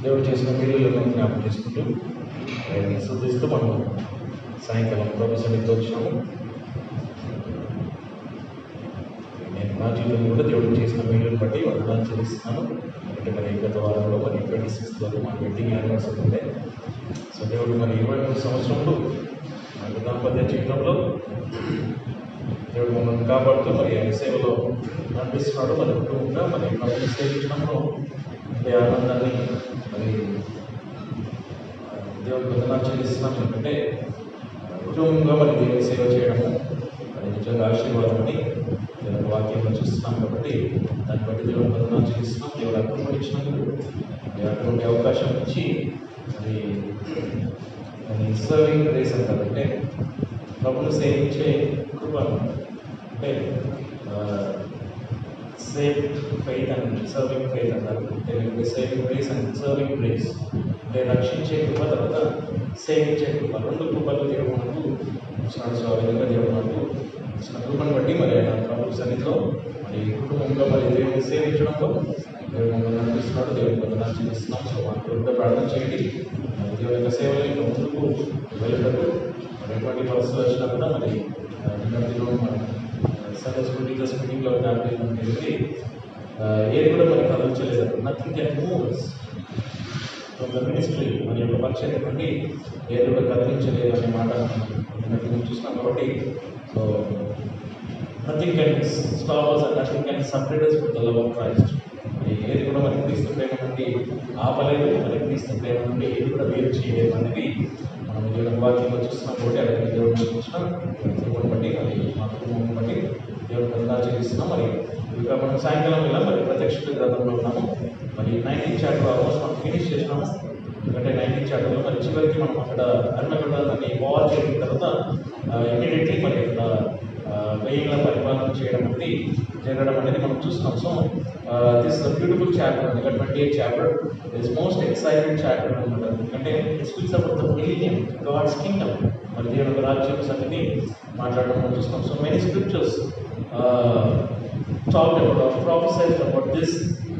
దేవుడు చేసిన వీడియోలను జ్ఞాపకం చేసుకుంటూ ఆయన్ని శుద్ధిస్తూ మనం సాయంకాలం ప్రభు సన్నిధికి వచ్చాము. నేను నా జీవితంలో కూడా దేవుడు చేసిన వీడియోని బట్టి వందనాలు చెల్లిస్తున్నాను. అంటే మరి గత వారంలో మరి 26 మన వెడ్డింగ్ యానివర్సరీ ఉండే. సో దేవుడు మరి 23 సంవత్సరంలో మన దాంపత్య జీవితంలో దేవుడు మమ్మల్ని కాపాడుతూ మరి ఆయన సేవలో నడిపిస్తున్నాడు. మరి కుటుంబంగా మరి ప్రభుత్వ సేవించడంలో ఆనందాన్ని మరి దేవుడు వందనాలు చెల్లిస్తున్నాం. ఎందుకంటే కుటుంబంగా మరి దేవుని సేవ చేయడము అది నిజంగా ఆశీర్వాదం అని దేవుని వాక్యంలో చూస్తున్నాం. కాబట్టి దాన్ని బట్టి దేవుడు వందనాలు చెల్లిస్తున్నాం. దేవుడు అక్కడ ఇచ్చినందుకు అటువంటి అవకాశం ఇచ్చి మరి సర్వింగ్ గ్రేస్ అంటారు. అంటే ప్రభుని సేవించే కృప అంటే save faith and serving faith అంటారు. Saving grace and serving grace అంటే రక్షించే కృప, తర్వాత సేవించే కృప, రెండు కృపలు దేవుడు మనకు ఇచ్చినాడు. సో ఆ విధంగా దేవుడు మనకు ఇచ్చిన కృపను బట్టి మరి ఆయన ప్రభు సన్నిధిలో మరి కుటుంబంలో మరి దేవుడిని సేవించడంలో దేవుడు మమ్మల్ని నడిపిస్తున్నాడు. దేవుడికి వందనాలు చెల్లిస్తున్నాం. సో మాకు కూడా ప్రార్థన చేయండి. దేవుడి యొక్క సేవలు ఇంకా ముందుకు వెళ్ళటప్పుడు మరి ఎటువంటి పరిస్థితులు వచ్చినా కూడా మరి నిన్నటిలో మనం సండే స్కూల్ టీచర్స్ మీటింగ్లో జరిగి ఏది కూడా మనకి ఆలోచించలేదు. Nothing can move from the ministry మన యొక్క పరిచయం నుండి ఏది కూడా కదిలించలేదు అనే మాట నిన్నటి చూస్తున్నాం. కాబట్టి so nothing can stop us and nothing can separate us from the love of Christ. మరి ఏది కూడా మరి క్రీస్తు ప్రేమ నుండి ఆపలేదు, మరి క్రీస్తు ప్రేమ నుండి ఏది కూడా వేరు చేయలేదు అనేది మనం దేవుని వాక్యంలో చూస్తున్నాం. కాబట్టి అలాగే దేవుడు చూసిన దేవుని బట్టి మరి మా కుటుంబం బట్టి దేవుడు వందనాలు చెల్లిస్తున్నాం. మరి ఇంకా మనం సాయంకాలం వేళ మరి ప్రత్యక్ష గ్రంథంలో ఉన్నాము. మరి 19th చాప్టర్ ఆల్మోస్ట్ మనం ఫినిష్ చేసినాము. ఎందుకంటే 19th చాప్టర్లో మరి చివరికి మనం అక్కడ అరణ్యగుండాన్ని వార్ చేయడం తర్వాత ఇమీడియట్లీ మరి అక్కడ వెయ్యిల పరిపాలన చేయడం అనేది జరగడం అనేది మనం చూస్తున్నాం. సో దిస్ బ్యూటిఫుల్ చాప్టర్ అనగా 28th chapter is most excited chapter అనమాట. ఎందుకంటే it speaks about the millennium god's kingdom, మరి దేవుని రాజ్యం సంగతి మాట్లాడడం మనం చూస్తున్నాం. So many scriptures talked about prophesied about this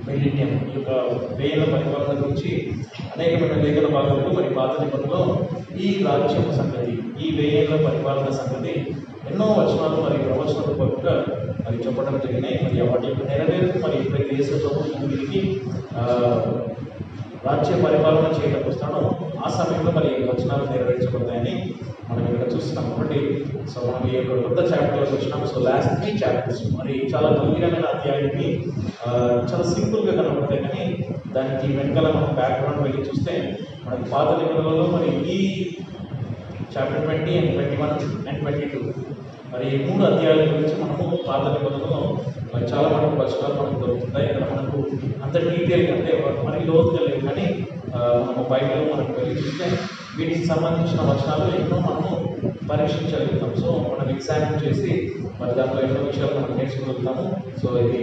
millennium, ఈ యొక్క వేల పరిపాలన గురించి అనేకమైన లేఖన భాగాలు మరి పాత నిబంధనలో ఈ రాజ్యం సంగతి, ఈ వేల పరిపాలన సంగతి ఎన్నో వచనాలు మరి ప్రవచనాలు పరంగా మరి చెప్పడం జరిగినాయి. మరి వాటి యొక్క నెరవేర్పు మరి ఎప్పుడైతే యేసు వీరికి రాజ్య పరిపాలన చేయడానికి వస్తాడో ఆ సమయంలో మరి వచనాలు నెరవేర్చబడతాయని మనం ఇక్కడ చూస్తున్నాం. కాబట్టి సో మనం ఈ యొక్క కొత్త చాప్టర్లోకి వచ్చినాం. సో లాస్ట్ 3 చాప్టర్స్ మరి చాలా గంభీరమైన అధ్యాయాన్ని చాలా సింపుల్గా కనబడతాయి, కానీ దానికి వెనకాల మనం బ్యాక్గ్రౌండ్ వెళ్ళి చూస్తే మనకి పాత నిబంధనలలో మరి ఈ చాప్టర్ 20 and 21 and 22 మరి 3 అధ్యాయాల గురించి మనము పాత నిబంధనలో మరి చాలా మనకు వచనాలు మనకు దొరుకుతాయి. ఇక్కడ మనకు అంత డీటెయిల్గా అంటే మనకి లోతుగా లేవు, కానీ మనము బైబిల్ మనకు వెళ్ళి చూస్తే వీటికి సంబంధించిన వచనాలు ఎన్నో మనము పరీక్షించగలుగుతాం. సో మనం ఎగ్జామిన్ చేసి మరి దాంట్లో ఎన్నో విషయాలు మనం నేర్చుకోగలుగుతాము. సో ఇది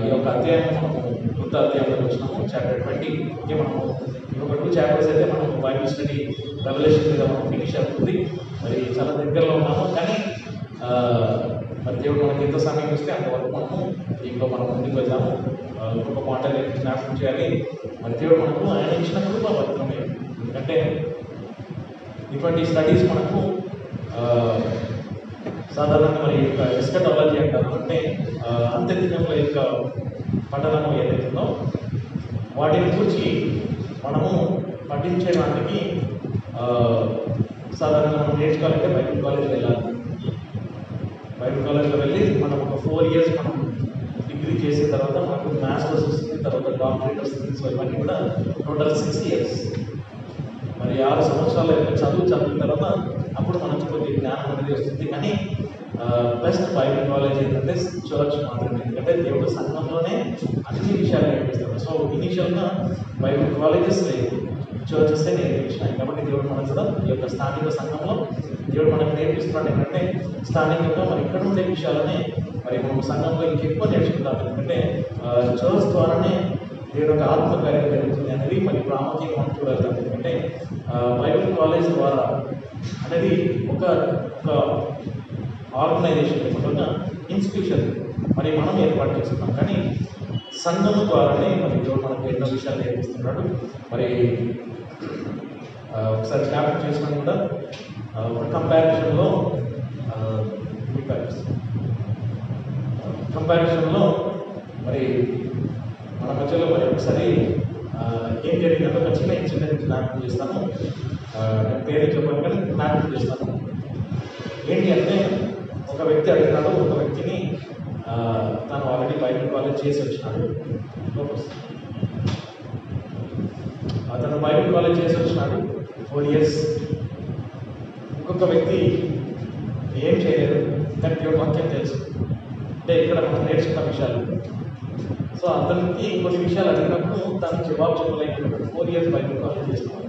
ఈ యొక్క అధ్యాయం మనము కొత్త అధ్యాయంలోకి వచ్చినాము, చాప్టర్ 20. ఇంకే మనము ఇంకొక 2 చాప్టర్స్ అయితే మనం బైబిల్ స్టడీ రెవల్యూషన్ మీద మనం ఫినిష్ అవుతుంది. మరి చాలా దగ్గరలో ఉన్నాము, కానీ మరి దేవుడు మనకి ఎంత సమయం ఇస్తే అంతవరకు మనము దీంట్లో మనం ముందుకు వెళ్దాము. ఇంకొక మాట జ్ఞాపకం చేయాలి, మరి దేవుడు మనకు ఆయన ఇచ్చిన కృప వర్తమే. ఎందుకంటే ఇటువంటి స్టడీస్ మనకు సాధారణంగా మరి యొక్క ఎస్కటాలజీ అంటారు, అంటే అంత్యదినంలో యొక్క పఠనము ఏదైతుందో వాటిని గురించి మనము పఠించడానికి సాధారణంగా మనం నేర్చుకోవాలంటే బైబిల్ కాలేజ్ వెళ్ళాలి. బైబిల్ కాలేజ్లో వెళ్ళి మనం ఒక 4 years మనం డిగ్రీ చేసిన తర్వాత మనకు మాస్టర్స్ వస్తుంది, తర్వాత డాక్టరేట్ వస్తుంది. సో ఇవన్నీ కూడా టోటల్ 6 years. మరి 6 సంవత్సరాల యొక్క చదివిన తర్వాత అప్పుడు మనకు కొద్ది జ్ఞానం అనేది వస్తుంది. కానీ బెస్ట్ బైబిల్ కాలేజ్ ఏంటంటే చర్చ్ మాత్రమే, ఎందుకంటే దేవుడు సంఘంలోనే అన్ని విషయాలు నేర్పిస్తాడు. సో ఇనీషియల్గా బైబిల్ కాలేజెస్ లేదు, చర్చెసే నేర్పించినాయి. కాబట్టి దేవుడు మనకు కూడా ఈ యొక్క స్థానిక సంఘంలో దేవుడు మనకు నేర్పిస్తున్నాడు. ఏంటంటే స్థానికంగా మరి ఇక్కడ ఉండే విషయాలనే మరి మనం సంఘంలో ఇంకెక్కువ నేర్చుకుంటాం. ఎందుకంటే చర్చ్ ద్వారానే దేవుడు ఒక ఆత్మకార్యం జరుగుతుంది అనేది మరి ప్రాముఖ్యంగా మనం చూడగలుగుతాం. ఎందుకంటే బైబిల్ కాలేజ్ ద్వారా అనేది ఒక ఆర్గనైజేషన్, ఒక ఇన్స్టిట్యూషన్ మరి మనం ఏర్పాటు చేస్తున్నాం. కానీ సంఘం ద్వారానే మరి దేవుడు మనకు ఎన్నో విషయాలు నేర్పిస్తున్నాడు. మరి ఒకసారి జ్ఞాపకం చేసినా కూడా ఒక కంపారిజన్లో మరి మన మధ్యలో మరి ఒకసారి ఏం జరిగిందంటే ఒక చిన్న ఇన్సిడెంట్ జ్ఞాపకం చేస్తాను. నేను పేరు చెప్పాను కానీ జ్ఞాపకం చేస్తాను. ఏంటి అంటే ఒక వ్యక్తి అడిగినాడు, ఒక వ్యక్తిని తను ఆల్రెడీ బైబిల్ కాలేజ్ చేసి వచ్చినాడు. అతను బైబిల్ కాలేజ్ చేసి వచ్చినాడు 4 years. ఇంకొక వ్యక్తి ఏం చేయలేదు, కానీ దేవుడి వాక్యం తెలుసు, అంటే ఇక్కడ మనం నేర్చుకున్న విషయాలు. సో అతనికి కొన్ని విషయాలు అడిగినప్పుడు తను జవాబు చెప్పలేకపోయాడు. 4 years బైబిల్ కాలేజ్ చేస్తున్నాడు.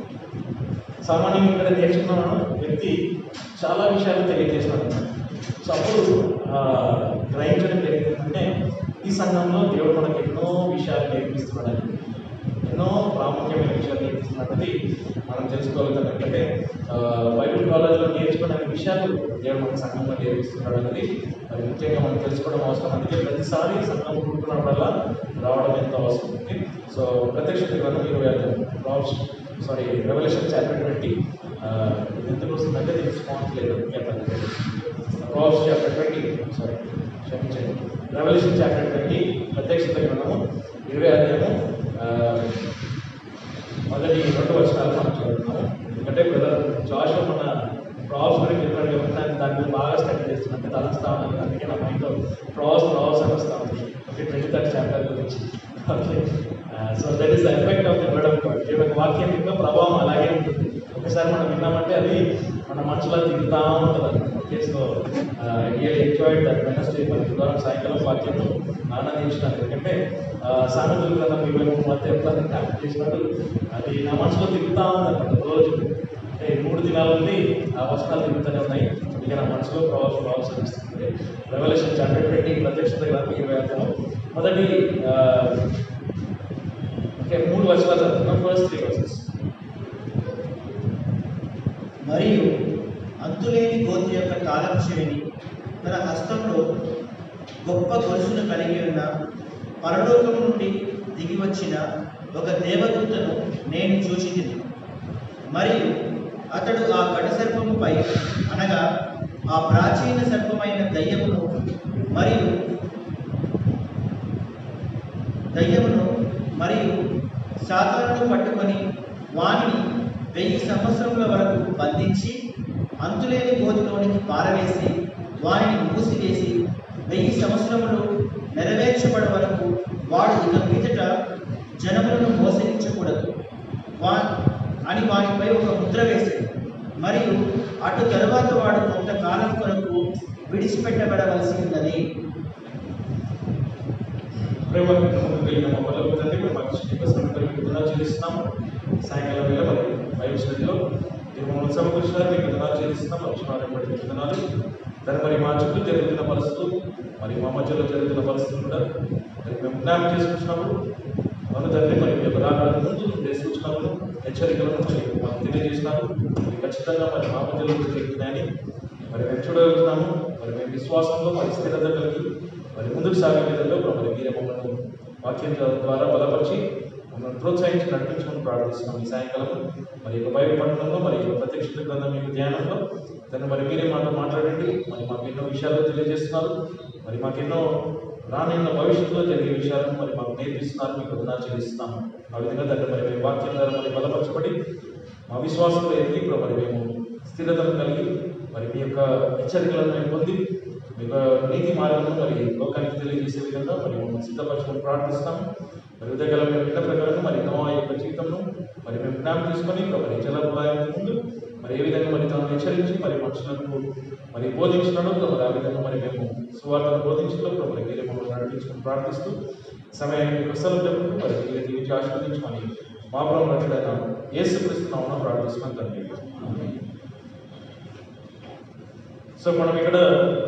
సామాన్యంగా ఇక్కడ నేర్చుకున్న వ్యక్తి చాలా విషయాలు తెలియజేస్తున్నాడు. సో అప్పుడు గ్రహించడం జరిగిందంటే ఈ సంఘంలో దేవుడు మనకు ఎన్నో విషయాలు నేర్పిస్తున్నాడని, ఎన్నో ప్రాముఖ్యమైన విషయాలు జరిగిస్తున్నది మనం తెలుసుకోగలుగుతాం. ఎందుకంటే బైబిల్ కాలేజ్లో నేర్చుకునే విషయాలు దేవుడు మన సంఘంలో నేర్పిస్తున్నాడు అనేది మరి ముఖ్యంగా మనం తెలుసుకోవడం అవసరం. అందుకే ప్రతిసారి సంఘం కూడుకున్నప్పుడల్లా రావడం ఎంతో అవసరం ఉంది. సో ప్రత్యక్షత గ్రంథం 20 రెవల్యూషన్ చాప్టర్ 20 ఎందుకు వస్తుందంటే దీనికి స్పాన్స్ లేదు. Proverbs chapter 20, క్షమించండి, రెవల్యూషన్ చాప్టర్ 20 ప్రత్యక్షత గ్రంథము 20 అధ్యాయము మొదటి 2 వచనాలు మనం చదువుతున్నాము. ఎందుకంటే బ్రదర్ జాషువా మన ప్రాబ్స్ గురించి చెప్పాడు కాబట్టి దాని మీద బాగా స్టడీ చేస్తున్నట్టు తలస్తా ఉన్నాను. అందుకే నా మైండ్లో ప్రాబ్స్ అని వస్తూ ఉంది. ఓకే, 23rd చాప్టర్ గురించి. Okay, so that is the effect of the word of God. దేవుని వాక్యం యొక్క ప్రభావం అలాగే ఉంటుంది. ఒకసారి మనం విన్నామంటే అది మన మనసులో తిరుగుతూ ఉంటుంది అన్నమాట. Okay, so real enjoyed that Wednesday మరి బుధవారం సాయంకాలం వాక్యం ఆనందించినాను. ఎందుకంటే సామెతల గ్రంథం 23 అధ్యాయం చేసినట్టు అది నా మనసులో తిరుగుతూ ఉంది అన్నమాట. రోజు అంటే 3 దినాల నుండి ఆ వచనాలు తిరుగుతూనే ఉన్నాయి. అందుకే నా మనసులో ప్రాబ్స్ అనిపిస్తుంది. రెవల్యూషన్ చాప్టర్ 20 ప్రత్యక్షత గ్రంథం 20 అధ్యాయం మొదటి 3 వచనాలు చదువుతున్నాం. First 3 verses. మరియు అంతులేని గోతి యొక్క తాళపు చెవిని తన హస్తంలో గొప్ప గొలుసును కలిగి ఉన్న పరలోకం నుండి దిగి వచ్చిన ఒక దేవదూతను నేను చూచితిని. మరియు అతడు ఆ కటి సర్పముపై అనగా ఆ ప్రాచీన సర్పమైన దయ్యమును మరియు సాతానును పట్టుకొని వానిని 1000 సంవత్సరముల వరకు బంధించి అంతులేని గోతిలోనికి పారవేసి వానిని మూసివేసి 1000 సంవత్సరములు నెరవేర్చబడే వరకు వాడు ఇక మీదట జనములను మోసగించకూడదు అని వానిపై ఒక ముద్ర వేశాడు. మరియు అటు తరువాత వాడు కొంతకాలం కొరకు విడిచిపెట్టబడవలసి ఉన్నది. చెల్లిస్తున్నాము. సాయంకాలం వేళ మరి బైబిల్ స్టడీలో తిరుమల సమకూర్చున్నారు. మీకు విధానాలు చెల్లిస్తున్నాం. వచ్చిన బట్టి విధానాలు దాన్ని మరి మా చుట్టూ జరుగుతున్న పరిస్థితులు మరి మా మధ్యలో జరుగుతున్న పరిస్థితులు కూడా మరి మేము జ్ఞాపకం చేసుకుంటున్నాము. మన తండ్రి మరి మేము రాగల ముందు సూచనలను హెచ్చరికలను మరి మాకు తెలియజేసినారు. ఖచ్చితంగా మరి మా మధ్యలో జరుగుతున్నాయని మరి మేము చూడగలుగుతున్నాము. మరి మేము విశ్వాసంలో మరి స్థిరత కలిగి మరి ముందుకు సాగే విధంలో మరి మీరే మమ్మల్ని వాక్యం ద్వారా బలపరిచి మమ్మల్ని ప్రోత్సహించి నడిపించుకొని ప్రార్థిస్తున్నాం. ఈ సాయంకాలం మరి యొక్క బైబిల్ పట్టణంలో మరి ప్రత్యక్షత గ్రంథం మీకు ధ్యానంలో దాన్ని మరి మీరే మాతో మాట్లాడండి. మరి మాకు ఎన్నో విషయాలు తెలియజేస్తున్నారు. మరి మాకెన్నో రానున్న భవిష్యత్తులో జరిగే విషయాలను మరి మాకు నేర్పిస్తున్నారు. మీకు వందనాలు చెల్లిస్తున్నాము. ఆ విధంగా దాన్ని మరి మేము వాక్యం ద్వారా మరి బలపరచబడి మా విశ్వాసంలో ఎదిగి ఇప్పుడు మరి మేము స్థిరతను కలిగి మరి మీ యొక్క హెచ్చరికలను మేము పొంది మీ యొక్క నీతి మార్గంలో మరి లోకానికి తెలియజేసే విధంగా మరి మమ్మల్ని సిద్ధపరచుకొని ప్రార్థిస్తాము. మరి ఉదయకాలం మేము విన్న ప్రకారం మరి నోవా యొక్క జీవితంలో మరి మేము జ్ఞాపకం చేసుకొని మరి జలప్రలయానికి ముందు మరి ఏ విధంగా మరి తాను హెచ్చరించి మరి మనుషులకు మరి బోధించినాడో మరి ఆ విధంగా మరి మేము సువార్తను బోధించడం మరి మీరే మమ్మల్ని నడిపించుకొని ప్రార్థిస్తూ సమయానికి ప్రసలం జరుగుతూ మరి మీరే దీవించి ఆశీర్వదించమని మా ప్రభువు రక్షకుడైన యేసుక్రీస్తు నామమున ప్రార్థిస్తున్నాం తండ్రి. సో మనం ఇక్కడ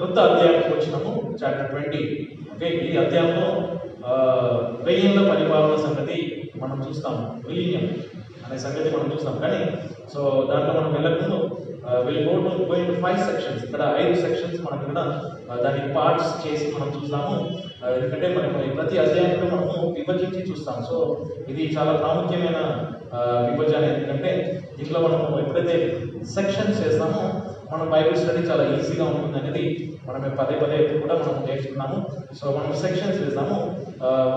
కొత్త అధ్యాయానికి వచ్చినాము, చాప్టర్ 20. ఓకే, ఈ అధ్యాయంలో వెయ్యిళ్ళ పరిపాలన సంగతి మనం చూస్తాము. విలీనం అనే సంగతి మనం చూస్తాం. కానీ సో దాంట్లో మనం వెళ్ళకుండా గోయింగ్ 5 sections. ఇక్కడ 5 sections మనం ఇక్కడ దాని పార్ట్స్ చేసి మనం చూస్తాము. ఎందుకంటే మనం ప్రతి అధ్యాయంలో మనము విభజించి చూస్తాం. సో ఇది చాలా ప్రాముఖ్యమైన విభజన. ఎందుకంటే దీంట్లో మనము ఎప్పుడైతే సెక్షన్స్ చేస్తామో మనం బైబిల్ స్టడీ చాలా ఈజీగా ఉంటుంది అనేది మనం పదే కూడా మనం నేర్చుకున్నాము. సో మనం సెక్షన్స్ వేస్తాము.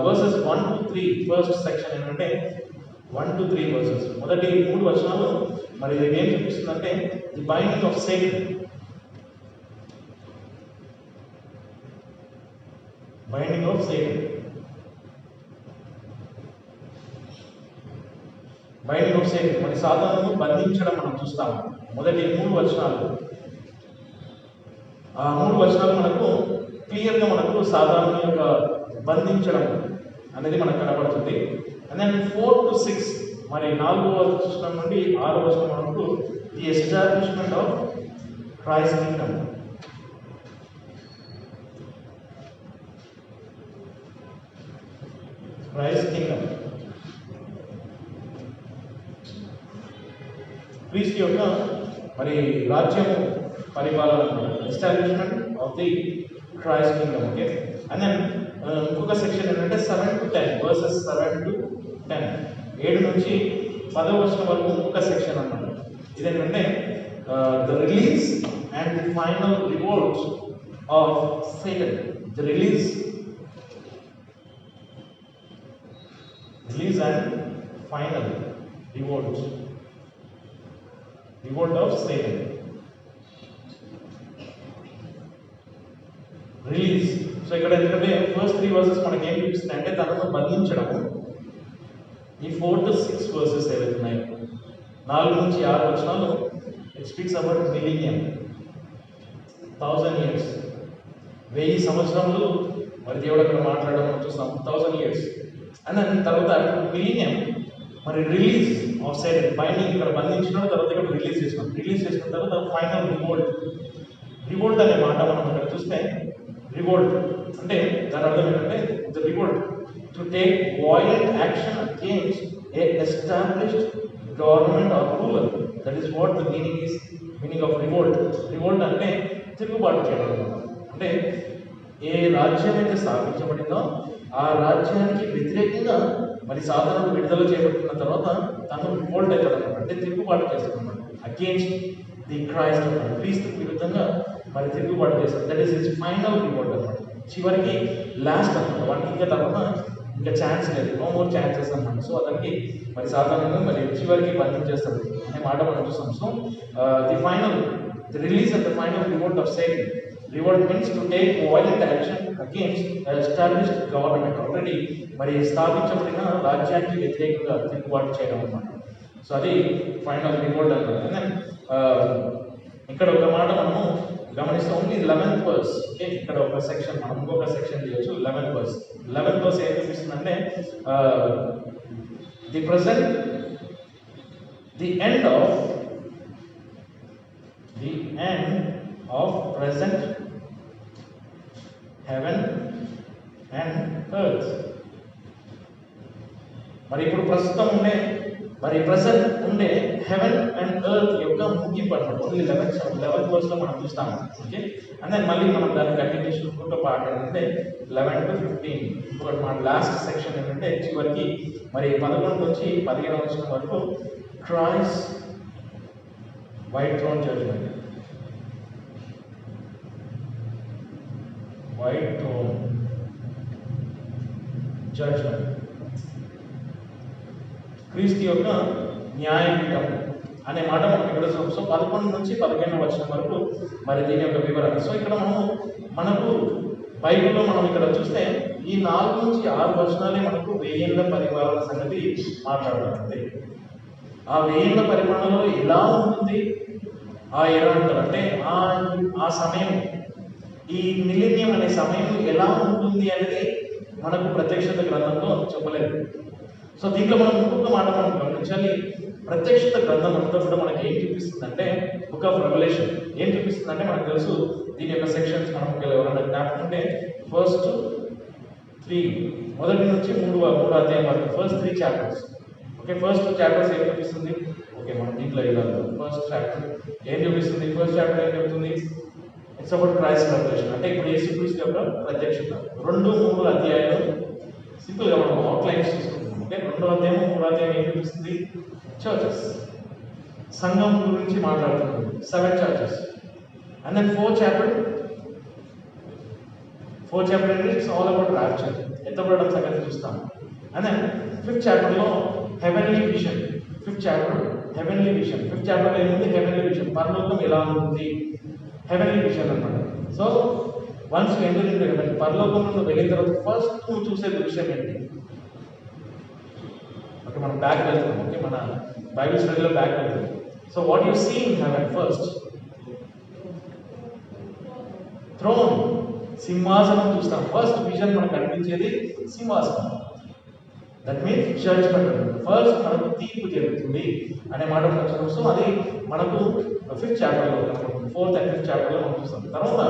వర్సెస్ 1 to 3 ఫస్ట్ సెక్షన్ ఏంటంటే 1 to 3 వర్సెస్. మొదటి 3 వచనాలు మరి ఇది ఏం చూపిస్తుందంటే the binding of Satan. Binding of Satan. Binding of Satan మరి సాతానును బంధించడం మనం చూస్తాము. మొదటి 3 వచనాలు, ఆ 3 వచనాలు మనకు క్లియర్గా మనకు సాతాను యొక్క బంధించడం అనేది మనకు కనబడుతుంది. అండ్ దెన్ 4 to 6 మరి 4వ వచనం నుండి 6వ వచనం మనకు the establishment of Christ kingdom. Christ kingdom క్రీస్తు యొక్క మరి రాజ్యము పరిపాలన, establishment of the Christ kingdom. Okay, and then ఇంకొక సెక్షన్ ఏంటంటే 7 to 10 వర్సెస్ 7 to 10, 7 నుంచి 10వ వచనం వరకు ఇంకొక సెక్షన్ అన్నమాట. ఇదేంటంటే the release and the final revolt of Satan. The release and final revolt of Satan. Release. So ఇక్కడ ఎందుకంటే ఫస్ట్ 3 వర్సెస్ మనకి ఏం చూపిస్తుంది అంటే తనను బంధించడము. ఈ 4 to 6 వర్సెస్ ఏవైతే ఉన్నాయో 4 నుంచి 6 వచనాలు it speaks about millennium, 1000 years, 1000 సంవత్సరాలు మరి దేవుడు అక్కడ మాట్లాడడం మనం చూస్తాం. 1000 years. అండ్ దాని తర్వాత మిలీనియం మరి రిలీజ్ ఆఫ్ సైడ్ పైన ఇక్కడ బంధించిన తర్వాత ఇక్కడ రిలీజ్ చేసిన తర్వాత ఫైనల్ రివోల్ట్ అనే మాట మనం ఇక్కడ చూస్తే, రివోల్ట్ అంటే దాని అర్థం ఏంటంటే the revolt to take violent action against a established government or ruler. That is what the meaning of revolt అంటే తిరుగుబాటు చేయడం అన్నమాట. అంటే ఏ రాజ్యం అయితే స్థాపించబడిందో ఆ రాజ్యానికి వ్యతిరేకంగా మరి సాధారణ విడుదల చేయబడుతున్న తర్వాత తను రివోల్ట్ అవుతాడు అనమాట, అంటే తిరుగుబాటు చేస్తాడు అనమాట. అగేన్స్ట్ ది క్రైస్ట్, క్రీస్తుకు విరుద్ధంగా మరి తిరుగుబాటు చేస్తాడు. That is his final revolt అనమాట. చివరికి లాస్ట్ అనమాట, వాటికి ఇంకా తర్వాత ఇంకా ఛాన్స్ లేదు, నో మోర్ ఛాన్సెస్ అనమాట. సో అతనికి మరి సాధారణంగా మరి చివరికి బంధించేస్తాడు అనే మాట మనం చూస్తాం. So the release and the final revolt of Satan. Revolt means to take violent action against an established government. Already మరి స్థాపించబడిన రాజ్యానికి వ్యతిరేకంగా తిరుగుబాటు చేయడం అన్నమాట. సో అది ఫైనల్ రివోల్ట్ అన్నమాట. ఇక్కడ ఒక మాట మనము గమనిస్తాం, ఓన్లీ 11th verse. ఓకే, ఇక్కడ ఒక సెక్షన్ మనం ఇంకొక సెక్షన్ చేయొచ్చు. 11th verse ఏం చూపిస్తుందంటే the end of present heaven and earth. మరి ఇప్పుడు ప్రస్తుతం ప్రెసెంట్ ఉండే హెవెన్ అండ్ ఎర్త్ యొక్క ముగింపు అనమాట. ఓన్లీ 11th verse లో మనం చూస్తాం. ఓకే, అండ్ దెన్ మళ్ళీ మనం దాని కంటిన్యూషన్ ఇంకొక పార్ట్ ఏంటంటే 11 to 15. ఇంకొకటి మన లాస్ట్ సెక్షన్ ఏంటంటే చివరికి మరి 11 నుంచి 15వ వచనం వరకు Christ white throne judgement. White throne judgement, క్రీస్తు యొక్క న్యాయపీఠం అనే మాట మనం ఇక్కడ చూస్తాం. సో 11 నుంచి 15వ వచనం వరకు మరి దీని యొక్క వివరణ. సో ఇక్కడ మనకు బైబిల్లో మనం ఇక్కడ చూస్తే ఈ 4 నుంచి 6 వచనాలే మనకు 1000 ఏళ్ల పరిపాలన సంగతి మాట్లాడుతుంది. ఆ 1000 ఏళ్ల పరిపాలనలో ఎలా ఉంటుంది ఆ ఎరా అంటారు అంటే ఆ సమయం, ఈ మిలీనియం అనే సమయం ఎలా ఉంటుంది అనేది మనకు ప్రత్యక్షత గ్రంథంలో చెప్పలేదు. సో దీంట్లో మనం ఇంకొక మాట మనం గమనించాలి. ప్రత్యక్షత గ్రంథం అంతా కూడా మనకి ఏం చూపిస్తుందంటే బుక్ ఆఫ్ రెవల్యూషన్ ఏం చూపిస్తుందంటే మనకు తెలుసు దీని యొక్క సెక్షన్స్ మనం ఎవరైనా జ్ఞాపకం ఉంటే ఫస్ట్ 3 మొదటి నుంచి 3 అధ్యాయం వరకు first 3 chapters. Okay, first 2 chapters ఏం చూపిస్తుంది? ఓకే, మనం దీంట్లో వెళ్ళాలి. ఫస్ట్ చాప్టర్ ఏం చూపిస్తుంది? ఫస్ట్ చాప్టర్ ఏం చెప్తుంది? ఇట్స్ అబౌట్ క్రైస్ట్ రెవల్యూషన్, అంటే ఇప్పుడు యేసుక్రీస్తు యొక్క ప్రత్యక్షత. 2-3 అధ్యాయాలు సింపుల్ గా మనం అవుట్లైన్స్ చూసుకుంటాం. ఓకే, 2వ అధ్యాయం 3వ అధ్యాయం ఏం చూపిస్తుంది? చర్చెస్, సంఘం గురించి మాట్లాడుతుంది. 7 churches. And then 4th chapter it's all about rapture, ఎత్తబడడం సంగతి చూస్తాం. అండ్ దెన్ 5th chapter లో heavenly vision. 5th chapter heavenly vision. 5th chapter లో ఏముంది? హెవెన్లీ విజన్, పరలోకం ఎలా ఉంటుంది, హెవెన్లీ విజన్ అన్నమాట. So once you enter into heaven, పరలోకం నుండి వెళ్ళిన తర్వాత ఫస్ట్ నువ్వు చూసే దృశ్యం ఏంటి? ఓకే, మనం బ్యాక్ వెళ్తాం. ఓకే, మన బైబిల్ స్టడీలో బ్యాక్ వెళ్తాం. So what you see in heaven? First throne, సింహాసనం చూస్తాం. ఫస్ట్ విజన్ మనకు కనిపించేది సింహాసనం. That means judgement. ఫస్ట్ మనకు తీర్పు జరుగుతుంది అనే మాట మనం చూస్తాం. సో అది మనకు 5th chapter లో, 4th and 5th chapter లో మనం చూస్తాం. తర్వాత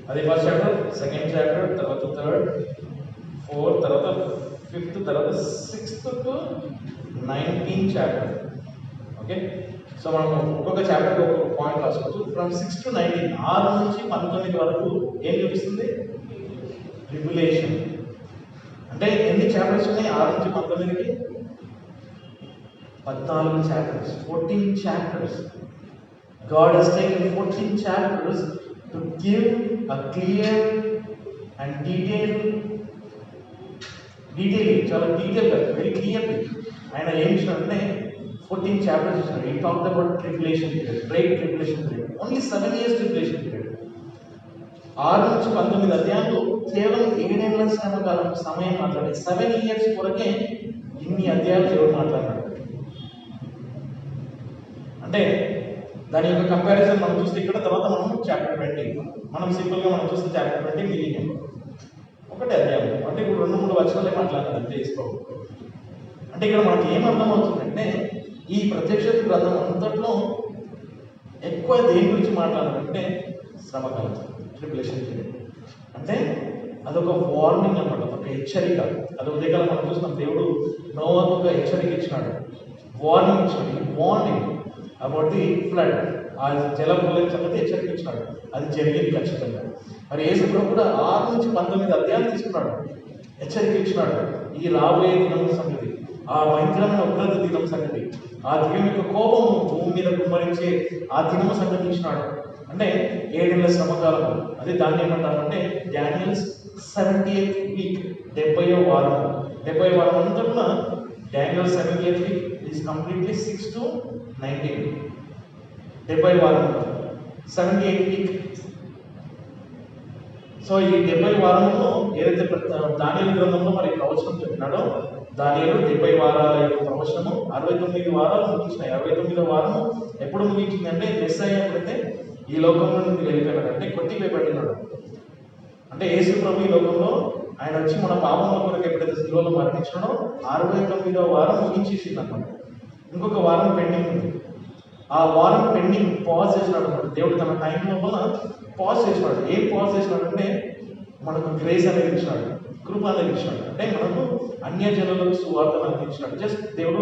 అది 1st chapter, 2nd chapter, తర్వాత 3rd, 4th, తర్వాత 5th, తర్వాత 6th to 19th chapter. Okay, so మనం ఒక్కొక్క చాప్టర్ ఒక్కొక్క పాయింట్ రాసుకోవచ్చు. ఫ్రమ్ 6 to 19, 6 నుంచి 19 వరకు ఏం చూపిస్తుంది? ట్రిబులేషన్. అంటే ఎన్ని చాప్టర్స్ ఉన్నాయి 6 నుంచి 19కి? 14 chapters, 14 chapters. God has taken 14 chapters to give a clear and చాలా డీటెయిల్గా, వెరీ క్లియర్లీ ఆయన ఏం ఇచ్చినాడంటే 14 chapters ఇచ్చినాడు. ఈ talk about tribulation period, great tribulation period, only 7 years tribulation period. 6 నుంచి 19 అధ్యాయంలో కేవలం 7 ఏళ్ల శ్రమకాలం సమయం మాట్లాడే 7 years కొరకే ఇన్ని అధ్యాయాలు దేవుడు మాట్లాడాడు. అంటే దాని యొక్క కంపారిజన్ మనం చూస్తే ఇక్కడ తర్వాత మనం చాప్టర్ 20, మనం సింపుల్గా మనం చూస్తే చాప్టర్ 20 మిలీనియం ఒకటే అధ్యాయం. అంటే ఇప్పుడు 2-3 వచనాలే మాట్లాడాలి అంతే తీసుకోవాలి. అంటే ఇక్కడ మనకి ఏం అర్థం అవుతుందంటే ఈ ప్రత్యక్షత గ్రంథం అంతట్లో ఎక్కువ దేని గురించి మాట్లాడాలంటే శ్రమకాలం, ట్రిబులేషన్ పీరియడ్. అంటే అదొక వార్నింగ్ అన్నమాట, ఒక హెచ్చరిక. అది ఉదయకాలం మనం చూస్తున్నాం, దేవుడు నోవాకు ఒక హెచ్చరిక ఇచ్చినాడు, వార్నింగ్ ఇచ్చినాడు. వార్నింగ్ అబౌట్ ది ఫ్లడ్, ఆ జలప్రలయం సంగతి హెచ్చరిక ఇచ్చినాడు. అది జరిగింది ఖచ్చితంగా. మరి యేసు ప్రభు కూడా 6 నుంచి 19 అధ్యాయాలు తీసుకున్నాడు, హెచ్చరిక ఇచ్చినాడు. ఈ రాబోయే దినం సంగతి, ఆ భయంకరమైన ఉగ్రత దినం సంగతి, ఆ దినం యొక్క కోపము భూమి మీద కుమ్మరించే ఆ దినం సంగతి ఇచ్చినాడు. అంటే 7 ఏళ్ల శ్రమకాలం. అదే దాన్ని ఏమంటారంటే డానియల్స్ 70th వీక్, 70వ వారం. 70వ వారం అంతా కూడా Daniel 70th week is completely 6 to 19. 70వ వారం, 78th వీక్. సో ఈ 70వ వారంలో ఏదైతే దానియేలు గ్రంథంలో మరి ప్రవచనం చెప్పినాడో, దానియేలు 70 వారాల యొక్క ప్రవచనము 69 వారాలు ముగించినాయి. 69వ వారము ఎప్పుడు ముగించిందంటే మెస్సయ్య ఎప్పుడైతే ఈ లోకంలో నుండి వెళ్ళిపోయాడు, అంటే కొట్టివేయబడినాడు. అంటే యేసు ప్రభు ఈ లోకంలో ఆయన వచ్చి మన పాపముల కొరకు ఎప్పుడైతే శిలువలో మరణించాడో 69వ వారం ముగించేసింది అన్నమాట. ఇంకొక వారం పెండింగ్ ఉంది. ఆ వారం పెండింగ్ పాజ్ చేసినాడు అన్నమాట. దేవుడు తన టైం లోపల పాజ్ చేసినాడు. ఏం పాజ్ చేసినాడు అంటే మనకు గ్రేస్ అనేది ఇచ్చినాడు, కృప అనేది ఇచ్చినాడు. అంటే మనకు అన్యజనులకు సువార్తను అందించినాడు. జస్ట్ దేవుడు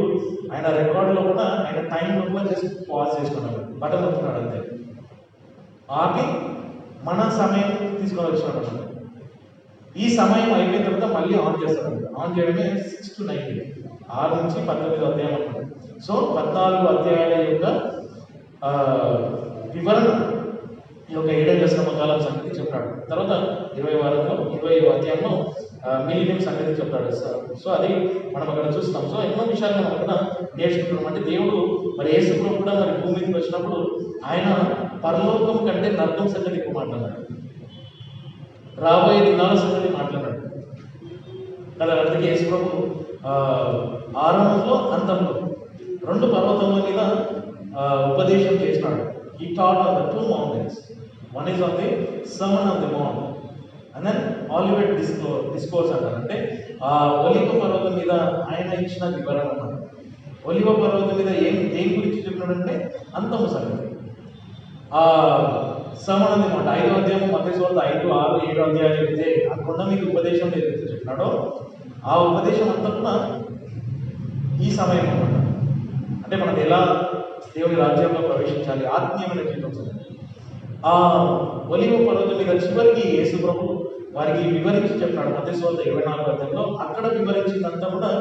ఆయన రికార్డులో కూడా ఆయన టైం లోపల జస్ట్ పాజ్ చేస్తున్నాడు, బటన్ నొక్కున్నాడు అంతే. ఆపి మన సమయం తీసుకొని వచ్చినాడు అన్నమాట. ఈ సమయం అయిపోయిన తర్వాత మళ్ళీ ఆన్ చేస్తాడు. ఆన్ చేయడమే 6 to 19, 6 నుంచి 19 అధ్యాయం అన్నమాట. సో 14 అధ్యాయాల యొక్క వివరణ ఈ యొక్క 7 ఏళ్ల శ్రమకాలం సంగతి చెప్పాడు. తర్వాత 20వ వారంలో 20వ అధ్యాయంలో మిలీనియం సంగతి చెప్పాడు. సో అది మనం అక్కడ చూస్తాం. సో ఎన్నో విషయాలు మనం అక్కడ నేర్చుకుంటున్నాం. అంటే దేవుడు మరి యేసు ప్రభు కూడా మరి భూమి మీదకి వచ్చినప్పుడు ఆయన పరలోకం కంటే నరకం సంగతి ఎక్కువ మాట్లాడాడు, రాబోయే దినాల సంగతి మాట్లాడాడు కదా. అందుకే యేసు ప్రభు ఆరంభంలో అంతంలో 2 పర్వతముల మీద ఉపదేశం చేసినాడు. He taught on the 2 mountains. One is on the Sermon on the Mount, and then Olivet Discourse అంటారు. అంటే ఆ ఒలివ పర్వతం మీద ఆయన ఇచ్చిన వివరణ అన్నమాట. ఒలివ పర్వతం మీద దేని గురించి చెప్పినాడంటే అంతము సంగతి. ఆ Sermon on the Mount 5వ అధ్యాయం, మత్తయి సువార్త 5, 6, 7 అధ్యాయాలు అయితే ఆ కొండ మీద ఉపదేశం ఏదైతే చెప్పినాడో ఆ ఉపదేశం అంతా కూడా ఈ సమయం అన్నమాట. అంటే మనం ఎలా దేవుని రాజ్యంలో ప్రవేశించాలి, ఆత్మీయమైన జీవితం. ఆ ఒలివ పర్వతం మీద చివరికి యేసు ప్రభు వారికి వివరించి చెప్పినాడు. మత్తయి సువార్త 24వ అధ్యాయంలో అక్కడ వివరించినంతా కూడా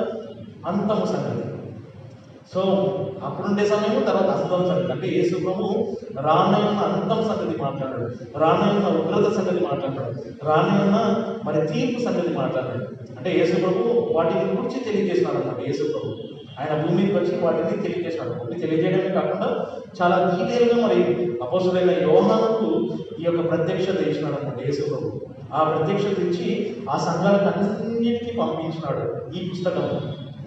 అంతము సంగతి. సో అప్పుడుండే సమయం, తర్వాత అంతం సంగతి. అంటే యేసు ప్రభు రానున్న అంతం సంగతి మాట్లాడాడు, రానున్న ఉగ్రత సంగతి మాట్లాడాడు, రానున్న మరి తీర్పు సంగతి మాట్లాడాడు. అంటే యేసు ప్రభు వాటిని గురించి తెలియజేసినాడు అన్నమాట. యేసు ప్రభు ఆయన భూమికి వచ్చి వాటిని తెలియజేసినాడు. భూమి తెలియజేయడమే కాకుండా చాలా డీటెయిల్గా మరి అపోస్తులైన యోహానుకు ఈ యొక్క ప్రత్యక్షత ఇచ్చినాడు అన్నమాట యేసు ప్రభు. ఆ ప్రత్యక్షత ఇచ్చి ఆ సంఘాలకు అన్నిటికీ పంపించినాడు ఈ పుస్తకం.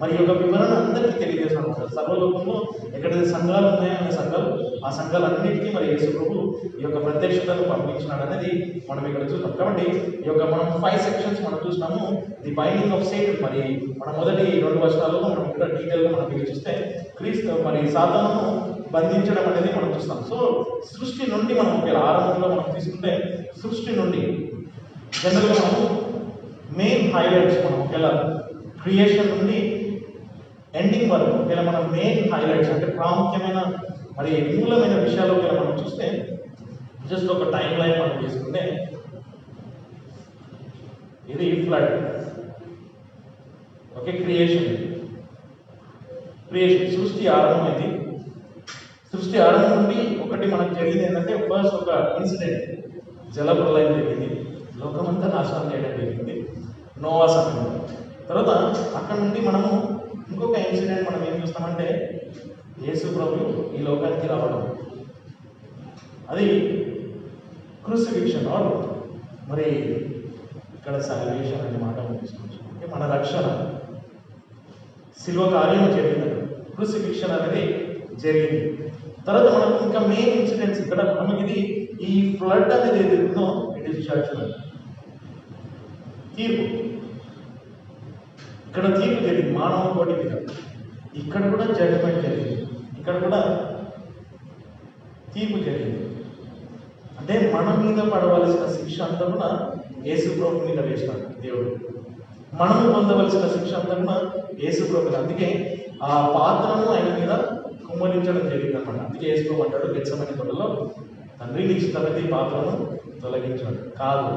మరి యొక్క వివరణ అందరికీ తెలియజేసినాడు. సర్వలోకంలో ఎక్కడైతే సంఘాలు ఉన్నాయో ఆ సంఘాలన్నిటికీ మరి యేసు ప్రభు ఈ యొక్క ప్రత్యక్షతను పంపించినాడు అనేది మనం ఇక్కడ చూస్తాం. కాబట్టి ఈ యొక్క మనం 5 సెక్షన్స్ మనం చూసినాము. The binding of Satan. మరి మన మొదటి 2 వచనాల్లో మనం ఇక్కడ డీటెయిల్గా మనం చూస్తే క్రీస్తు మరి సాతానును బంధించడం అనేది మనం చూస్తాం. సో సృష్టి నుండి మనం ఒకవేళ ఆరంభంలో మనం తీసుకుంటే సృష్టి నుండి జనరల్గా మనము మెయిన్ హైలైట్స్ మనం ఒకవేళ క్రియేషన్ నుండి ఎండింగ్ వరకు ఇలా మనం మెయిన్ హైలైట్స్ అంటే ప్రాముఖ్యమైన మరి మూలమైన విషయాలు మనం చూస్తే జస్ట్ ఒక టైం లైన్ మనం తీసుకుంటే ఇది ఫ్లడ్, ఓకే, క్రియేషన్ సృష్టి ఆరంభమైంది. సృష్టి ఆరంభం నుండి ఒకటి మనకు జరిగింది ఏంటంటే ఫస్ట్ ఒక ఇన్సిడెంట్, జలప్రలయం జరిగింది, లోకమంతా నాశనం చేయడం జరిగింది నోవా సమయంలో. తర్వాత అక్కడ నుండి మనము ఇంకొక ఇన్సిడెంట్ మనం ఏం చూస్తామంటే యేసు ప్రభు ఈ లోకానికి రావడం, అది క్రూసిఫిక్షన్ ఆర్ మరి ఇక్కడ సాల్వేషన్ అనే మాట మనం తీసుకోవచ్చు. అంటే మన రక్షణ శిలువ కార్యం జరిగింది, క్రూసిఫిక్షన్ అనేది జరిగింది. తర్వాత మనకు ఇంకా మెయిన్ ఇన్సిడెంట్స్ ఇక్కడ మనకి ఇది ఈ ఫ్లడ్ అనేది ఏది ఉందో ఇట్ ఈస్ జడ్జ్మెంట్, తీర్పు. ఇక్కడ తీర్పు జరిగింది మానవ కోటి మీద, ఇక్కడ కూడా జడ్జ్మెంట్ జరిగింది, ఇక్కడ కూడా తీర్పు జరిగింది. అంటే మన మీద పడవలసిన శిక్ష అంతా కూడా యేసు ప్రభు మీద వేసినాడు దేవుడు, మనము పొందవలసిన శిక్ష అంతా కూడా యేసు ప్రభు. అందుకే ఆ పాత్రను ఆయన మీద కుమ్మరించడం జరిగింది అనమాట. అందుకే యేసు ప్రభు అంటాడు గెత్సేమనే తోటలో, తండ్రి నీకు ఇష్టమైతే ఈ పాత్రను తొలగించాడు, కాదు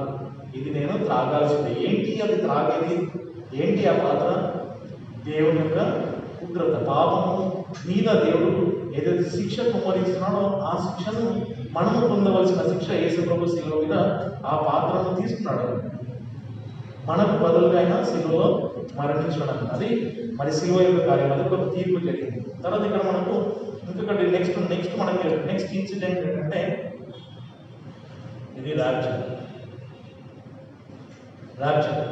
ఇది నేను త్రాగాల్సింది. ఏంటి అది త్రాగేది, ఏంటి ఆ పాత్ర? దేవుని యొక్క ఉగ్రత, పాపము మీద దేవుడు ఏదైతే శిక్ష కుమ్మరిస్తున్నాడో ఆ శిక్షను మనము పొందవలసిన శిక్ష యేసు ప్రభు శిలువ మీద ఆ పాత్రను తీసుకున్నాడు, మనకు బదులుగా అయినా శిలువలో మరణించడం. అది మరి శిలువ యొక్క కార్యం, అది ఒక తీర్పు జరిగింది. తర్వాత ఇక్కడ మనకు ఇంకొకటి నెక్స్ట్ మనకి నెక్స్ట్ ఇన్సిడెంట్ ఏంటంటే ఇది రాజ్యం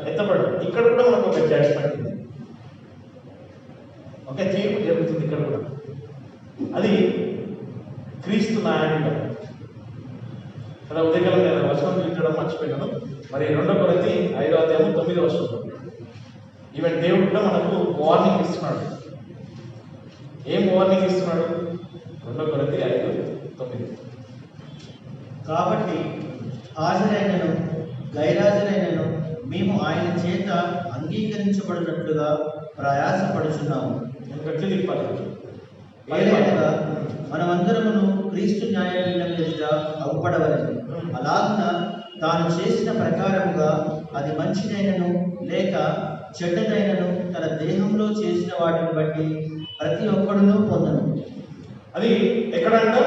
ఎత్తపడడం. ఇక్కడ కూడా మనకు ఒక జడ్జ్మెంట్ ఉంది, ఒక తీర్పు జరుగుతుంది ఇక్కడ కూడా. అది క్రీస్తు న్యాయాధిపతి. కదా ఉదయకాలం నేను వచనం చూపించడం మర్చిపోయినాను. మరి 2 కొరింథీ 5:9 ఈవెన్ దేవుడు కూడా మనకు వార్నింగ్ ఇస్తున్నాడు. ఏం వార్నింగ్ ఇస్తున్నాడు? 2 కొరింథీ 5:9. కాబట్టి హాజరైనను గైరాజరైనను మేము ఆయన చేత అంగీకరించబడినట్లుగా ప్రయాసపడుచున్నాము. ఏలైనగా మనమందరమును క్రీస్తు న్యాయపీఠం ఎదుట అగుపడవలెను. అలాగున తాను చేసిన ప్రకారముగా అది మంచిదైనను లేక చెడ్డదైనను తన దేహంలో చేసిన వాటిని బట్టి ప్రతి ఒక్కడును పొందను. అది ఎక్కడంట?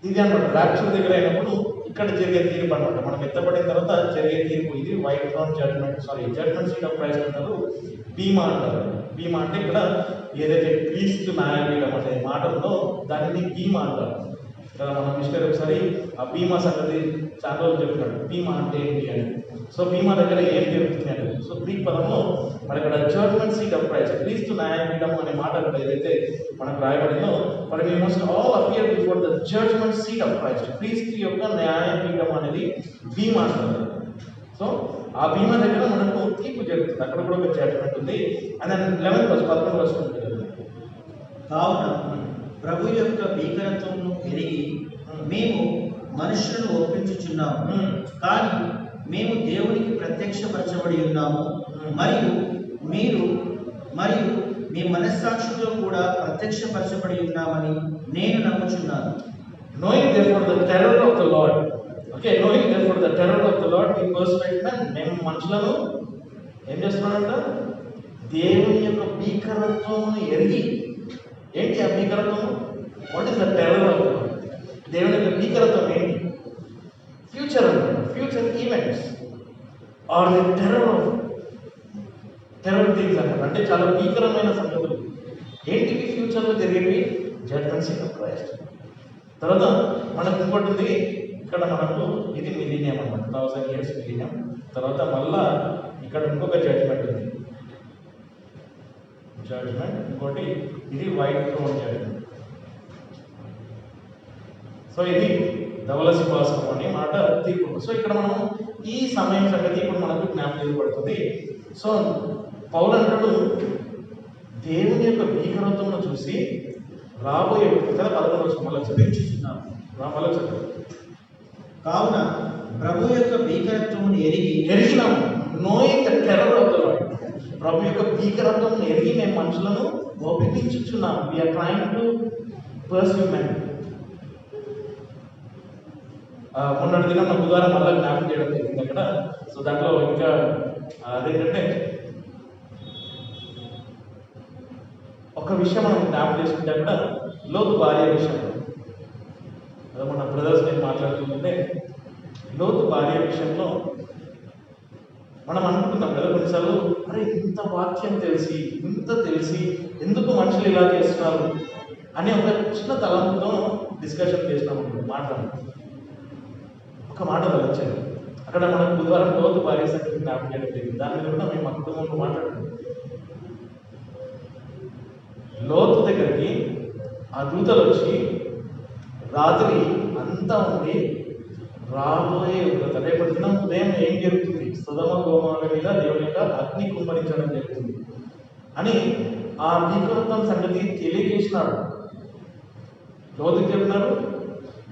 ఇది అనమాట రాక్షసు దగ్గర అయినప్పుడు ఇక్కడ జరిగే తీర్పు అనమాట. మనం ఎత్తపడిన తర్వాత జరిగే తీర్పు ఇది white throne judgement seat of Christ అంటారు, బీమా అంటారు. బీమా అంటే ఇక్కడ ఏదైతే క్రీస్తు న్యాయపీఠం అనే మాట ఉందో దానిని బీమా అంటారు. ఇక్కడ మన మిస్టర్ ఒకసారి ఆ బీమా సంగతి చాలా రోజులు చెప్తున్నాడు, బీమా అంటే ఏంటి అని. సో బీమా దగ్గర ఏం జరుగుతుంది అంటే, సో గ్రీక్ పదంలో మరి ఇక్కడ జడ్జ్మెంట్ సీట్ ఆఫ్ క్రైస్ట్, క్రీస్తు న్యాయపీఠం అనే మాట అక్కడ ఏదైతే మనకు రాయబడిందో, మరి we must all appear before the judgement seat of Christ. క్రీస్తు యొక్క న్యాయపీఠం అనేది బీమా అంటారు. సో ఆ బీమా దగ్గర మనకు తీర్పు జరుగుతుంది, అక్కడ కూడా ఒక జడ్జ్మెంట్ ఉంది. అండ్ 11 ఉంటుంది. కావున ప్రభు యొక్క భీకరత్వమును ఎరిగి మేము మనుషులను ఒప్పించుచున్నాము, కానీ మేము దేవునికి ప్రత్యక్షపరచబడి ఉన్నాము, మరియు మీ మనస్సాక్షితో కూడా ప్రత్యక్షపరచబడి ఉన్నామని నేను నమ్ముచున్నాను. Knowing therefore the terror of the Lord, knowing therefore the terror of the Lord, we persuade men. మేము మనుషులను ఏం చేస్తున్నాడంట? దేవుని యొక్క భీకరత్వమును ఎరిగి. ఏంటి ఆ భీకరత్వము? What is the terror of the lord? దేవుని యొక్క భీకరత్వం ఏంటి? ఫ్యూచర్ అనమాట, future events are the terror things అనమాట. అంటే చాలా భీకరమైన సంగతులు. ఏంటివి ఫ్యూచర్లో జరిగేవి? Judgment seat of Christ. తర్వాత మనకు ఇంకోటి ఉంది ఇక్కడ, మనకు ఇది మిలీనియం అనమాట, 1000 years మిలీనియం. తర్వాత మళ్ళా ఇక్కడ ఇంకొక జడ్జ్మెంట్ ఉంది, ఇంకోటి ఇది వైట్ థ్రోన్ జడ్జ్మెంట్. సో ఇది ధవల సింహాసనం అనే మాట తీర్పు. సో ఇక్కడ మనం ఈ సమయం సంగతి ఇప్పుడు మనకు జ్ఞాపకం పడుతుంది. సో పౌలు అంటాడు దేవుని యొక్క భీకరత్వమును చూసి రాబోయే కదా 11 మళ్ళీ చదివించున్నాను. కావున ప్రభు యొక్క భీకరత్వమును ఎరిగినాము. Knowing the terror of the lord. ప్రభు యొక్క భీకరత్వం ఎరిగి మేము మనుషులను ఒప్పించుచున్నాం. We are trying to persuade men. మొన్నటి దినం నా బుధవారం మళ్ళీ జ్ఞాపకం చేయడం జరిగింది అక్కడ. సో దాంట్లో ఇంకా అదేంటంటే ఒక విషయం మనం జ్ఞాపకం చేసుకుంటే కూడా లోతు భార్య విషయంలో అదే మన బ్రదర్స్ నేను మాట్లాడుతుంటే లోతు భార్య విషయంలో మనం అనుకుంటున్నాం కదా కొన్నిసార్లు, అరే ఇంత వాక్యం తెలిసి ఇంత తెలిసి ఎందుకు మనుషులు ఇలా చేస్తున్నారు అని ఒక చిన్న తలంపుతో డిస్కషన్ చేసినాం. ఒక మాట వచ్చారు అక్కడ మనకు బుధవారం లోతు భార్య సంగతి జ్ఞాపకం చేయడం జరిగింది. దాని మీద కూడా మేము మా కుటుంబంలో మాట్లాడుతున్నాం. లోతు దగ్గరికి ఆ దూతలు వచ్చి రాత్రి అంతా ఉండి రాబోయే రేపటి దినం ఉదయం ఏం జరుగుతుంది, సుధమ గోమాల మీద దేవుని యొక్క అగ్ని కుమ్మరించడం జరుగుతుంది అని ఆ భీకరత్వం సంగతి తెలియజేసినాడు. లోతుకి చెప్పినారు,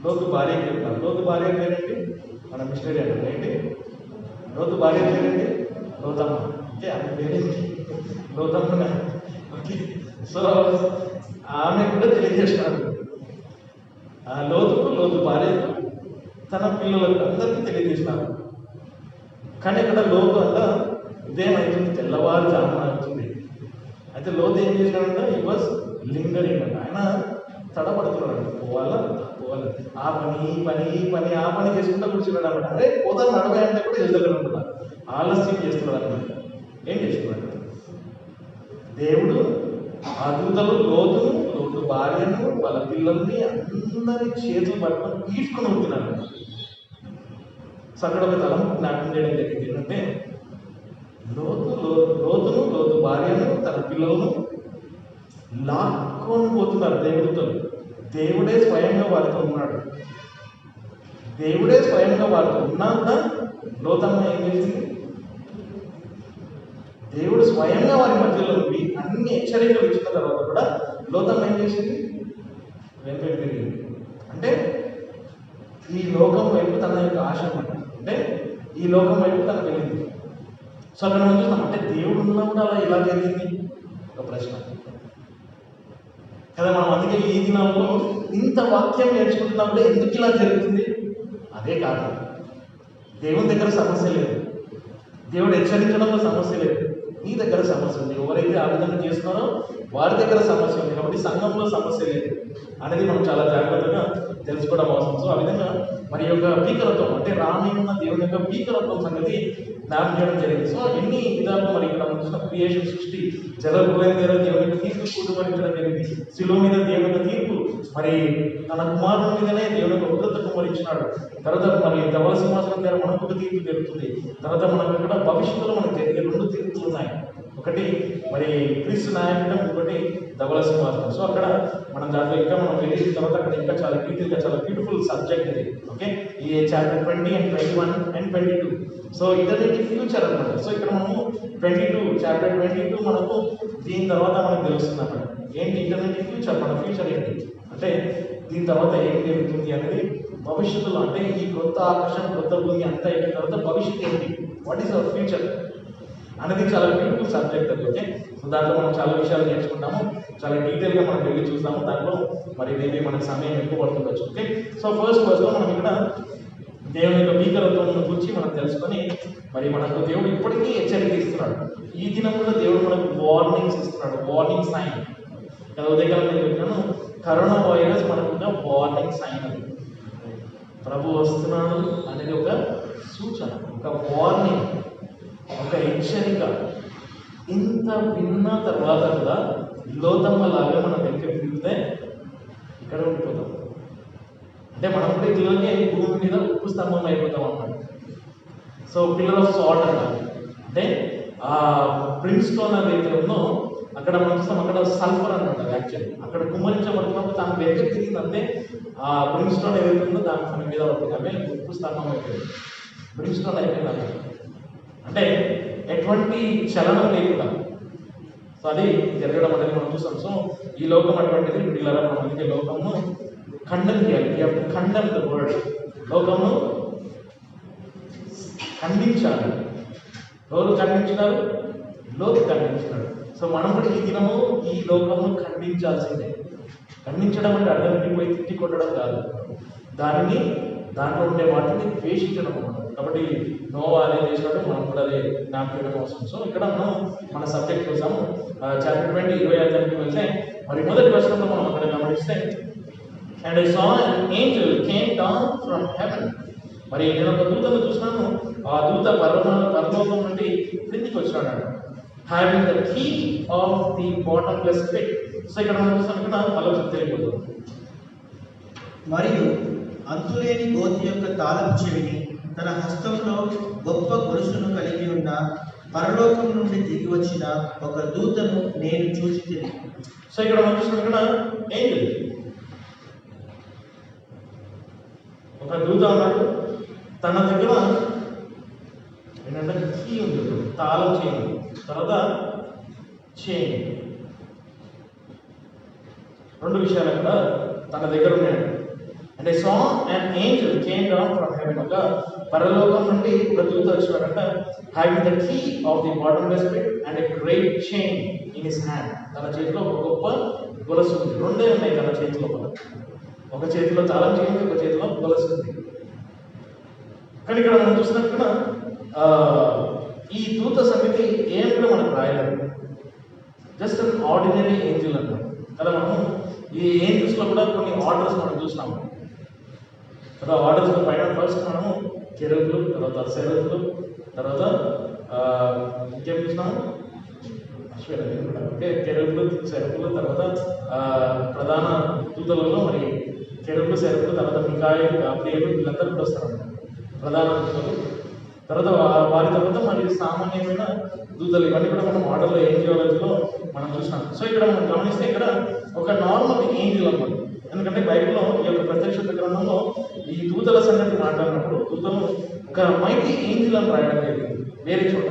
లోతు భార్యకి చెప్పినారు. లోతు భార్య పేరేంటి? మన మిషనరీ అంటారు ఏంటి? లోతు భార్య పేరేంటి? లోతమ్మ. అంటే ఆమె పేరేంటి? లోతమ్మ. ఓకే, సో ఆమె కూడా తెలియజేసినాడు. లోతుకు, లోతు భార్యకు, తన పిల్లలకు అందరికీ తెలియజేసినారు. కానీ అక్కడ లోతు అంట ఉదయం అవుతుంది, తెల్లవారుజామున అవుతుంది. అయితే లోతు ఏం చేసినాడంట? ఈ వాజ్ లింగరింగ్ అంట. ఆయన తడబడుతున్నాడు, పోవాలా పోవాలి, ఆ పని ఈ పని ఈ పని ఆ పని చేసుకుంటూ కూర్చున్నాడు అనమాట. అరే పోదాం నడవే అంటే కూడా వెళ్తాడు అనమాట. ఆలస్యం చేస్తున్నాడు అనమాట. ఏం చేస్తున్నాడు? దేవుడు ఆ దూతలు లోతును, లోతు భార్యను, వాళ్ళ పిల్లల్ని అందరి చేతులు పట్టుకొని ఈడ్చుకొని ఉంటున్నాడు. సో అక్కడ ఒక తలంపు జ్ఞాపకం చేయడం జరిగింది ఏంటంటే లోతును, లోతు భార్యను, తన పిల్లలను లాక్కొని పోతున్నారు దేవుడితో. దేవుడే స్వయంగా వారితో ఉన్నాడు. దేవుడే స్వయంగా వారితో ఉన్నా కూడా లోతమ్మ ఏం చేసింది? దేవుడు స్వయంగా వారి మధ్యలో ఉండి అన్ని హెచ్చరికలు ఇచ్చిన తర్వాత కూడా లోతమ్మ ఏం చేసింది? వెంపటి తిరిగింది. అంటే ఈ లోకం వైపు తన యొక్క ఆశ అంటే ఈ లోకం వైపు తన వెళ్ళింది. సో అక్కడ మనం చూస్తాం, అంటే దేవుడు ఉన్నా కూడా అలా ఎలా జరిగింది? ఒక ప్రశ్న కదా. మనం అందుకే ఈ దినాల్లో ఇంత వాక్యం నేర్చుకుంటున్నప్పుడే ఎందుకు ఇలా జరుగుతుంది? అదే కారణం. దేవుని దగ్గర సమస్య లేదు, దేవుడు హెచ్చరించడంలో సమస్య లేదు, నీ దగ్గర సమస్య ఉంది. ఎవరైతే ఆ విధంగా చేస్తున్నారో వారి దగ్గర సమస్య ఉంది. కాబట్టి సంఘంలో సమస్య లేదు అనేది మనం చాలా జాగ్రత్తగా తెలుసుకోవడం అవసరం. సో ఆ విధంగా మరి యొక్క భీకరత్వం అంటే రానున్న దేవుని యొక్క భీకరత్వం సంగతి జ్ఞాపకం చేయడం జరిగింది. సో ఎన్ని విధాలు మరి ఇక్కడ మనం చూసిన క్రియేషన్ సృష్టి, జలభూమి మీద దేవుని యొక్క తీర్పు కుటుంబించడం జరిగింది. శిలువ మీద దేవుని యొక్క తీర్పు, మరి తన కుమారుని మీదనే దేవుని యొక్క ఉగ్రత కుమ్మరించినాడు. తర్వాత మరి ధవల సింహాసనం దగ్గర మనకు ఒక తీర్పు జరుగుతుంది. తర్వాత మనకు ఇక్కడ భవిష్యత్తులో మనకు జరిగే 2 తీర్పులు ఉన్నాయి. ఒకటి మరి క్రీస్తు న్యాయపీఠం, ఇంకోటి ధవల సింహాసనం. సో అక్కడ మనం దాంట్లో ఇంకా మనం వెళ్ళిన తర్వాత అక్కడ ఇంకా చాలా డీటెయిల్గా చాలా బ్యూటిఫుల్ సబ్జెక్ట్ ఇది. ఓకే, ఈ chapter 20 and 21 and 22. So eternity future అనమాట. సో ఇక్కడ మనము 22 చాప్టర్ 22 మనకు దీని తర్వాత మనకు తెలుస్తుంది అన్నమాట. ఏంటి ఇటర్నిటీ ఫ్యూచర్? మన ఫ్యూచర్ ఏంటి అంటే దీని తర్వాత ఏం జరుగుతుంది అనేది భవిష్యత్తులో, అంటే ఈ కొత్త ఆకాశం కొత్త భూమి అంతా అయిన తర్వాత భవిష్యత్తు ఏంటి, వాట్ ఈస్ అవర్ ఫ్యూచర్ అనేది చాలా బ్యూటిఫుల్ సబ్జెక్ట్ అది. ఓకే, సో దాంట్లో మనం చాలా విషయాలు నేర్చుకుంటాము, చాలా డీటెయిల్గా మనం వెళ్ళి చూస్తాము. దాంట్లో మరి మేబీ మనకు సమయం ఎక్కువ పడుతుండొచ్చు. ఓకే, సో ఫస్ట్ ఫస్ట్లో మనం ఇక్కడ దేవుని యొక్క భీకరత్వం గురించి మనం తెలుసుకొని మరి మనకు దేవుడు ఇప్పటికీ హెచ్చరిక ఇస్తున్నాడు. ఈ దినం కూడా దేవుడు మనకు వార్నింగ్స్ ఇస్తున్నాడు, వార్నింగ్ సైన్. కదా ఉదయకాలం నేను చెప్పినాను, కరోనా వైరస్ మనకు ఒక వార్నింగ్ సైన్ అది. ప్రభు వస్తున్నాడు అనేది ఒక సూచన, ఒక వార్నింగ్, ఒక హెచ్చరిక. ఇంత విన్న తర్వాత కూడా లోతమ్మ లాగా మనం వెనక్కి తిరిగితే ఇక్కడ ఉండిపోతాం. అంటే మనం కూడా ఇట్లాగే భూమి మీద ఉప్పు స్తంభం అయిపోతాం అన్నమాట. సో పిల్లర్ ఆఫ్ సాల్ట్ అన్నారు. అంటే ఆ బ్రిమ్స్టోన్ ఏదైతే ఉందో అక్కడ మనం చూస్తాం, అక్కడ సల్ఫర్ అనమాట. యాక్చువల్లీ అక్కడ కుమ్మరించబడుతున్నప్పుడు తను వెనక్కి తిరిగిందంటే ఆ బ్రిమ్స్టోన్ ఏదైతే ఉందో దాని తన మీద పడుతుంది. అవే ఉప్పు స్తంభం అయిపోయింది, బ్రిమ్స్టోన్ అయిపోయింది. అంటే ఎటువంటి చలనం లేకుండా సో అది జరగడం అనేది మనం చూస్తాం. సో ఈ లోకం అటువంటిది. పిల్లల మనం అందుకే లోకము ఖండం చేయాలి. You have to condemn the word. లోకము ఖండించాలి. ఎవరు ఖండించినారు? లోతు ఖండించినాడు. సో మనం కూడా ఈ దినము ఈ లోకమును ఖండించాల్సిందే. ఖండించడం అంటే అర్థం పోయి తిట్టి కొట్టడం కాదు, దాంట్లో ఉండే వాటిని ద్వేషించడం అన్నమాట. కాబట్టి నోవా అదే చేసినట్టు మనం కూడా అదే జ్ఞాపకం అవసరం. సో ఇక్కడ మనం మన సబ్జెక్ట్ చూసాము. చాప్టర్ 20 25 వెళ్తే మరి మొదటి వచనంలో మనం అక్కడ గమనిస్తే, and I saw an angel came down from heaven. మరి నేను ఒక దూతను చూసినాను, ఆ దూత పరలోకం నుండి క్రిందికి వచ్చినాడు, having the key of the bottomless pit. So ఇక్కడ మనం చూస్తాం, ఇక్కడ ఆలోచన తెలియదు. మరియు అంతులేని గోతి యొక్క తాళపు చెవిని తన హస్తంలో గొప్ప గొలుసును కలిగి ఉన్న పరలోకం నుండి దిగి వచ్చిన ఒక దూతను నేను చూసి. సో ఇక్కడ మనం చూస్తున్నాం, ఇక్కడ ఏంజల్, ఒక దూత ఉన్నాడు, తన దగ్గర ఏంటంటే కీ ఉంది, తాళం చేయండి, తర్వాత చేయండి, రెండు విషయాలు అక్కడ తన దగ్గర ఉన్నాడు. And I saw an angel came down from heaven. ఒక పరలోకం నుండి ఒక దూత వచ్చినాడంట, having the key of the bottomless pit and a great chain in his hand. తన చేతిలో ఒక గొప్ప గొలుసు ఉంది. రెండే ఉన్నాయి తన చేతిలో. ఒక చేతిలో తాళం చేయండి, ఒక చేతిలో గొలుసు ఉంది. కానీ ఇక్కడ మనం చూసినట్టుగా ఈ దూత సంగతి ఏం కూడా మనకు రాయలేదు. జస్ట్ అన్ ఆర్డినరీ ఏంజిల్ అన్నాం కదా. మనము ఈ ఏంజిల్స్లో కూడా కొన్ని ఆర్డర్స్ మనం చూసినాము కదా. ఆర్డర్స్ పైన ఫస్ట్ మనము కెరూబులు, తర్వాత సెరఫులు, తర్వాత ఇంకేం చూసినాము, ఓకే, కెరూబులు, సెరఫులు, తర్వాత ప్రధాన దూతలలో మరి కెరూబులు, సెరఫులు, తర్వాత మిఖాయిలు, గాబ్రియలు, వీళ్ళందరూ కూడా వస్తారు ప్రధాన దూతలు. తర్వాత వారి తర్వాత మరి సామాన్యమైన దూతలు, ఇవన్నీ కూడా మనం ఆర్డర్లో ఏంజియాలజీలో మనం చూసినాం. సో ఇక్కడ మనం గమనిస్తే ఇక్కడ ఒక నార్మల్ ఏంజిల్ అన్నమాట. ఎందుకంటే బైబిల్లో ఈ యొక్క ప్రత్యక్షత గ్రంథంలో ఈ దూతల సంగతి మాట్లాడినప్పుడు దూతలు ఒక మైటీ ఏంజిల్ అని రాయడం జరిగింది. వేరే చోట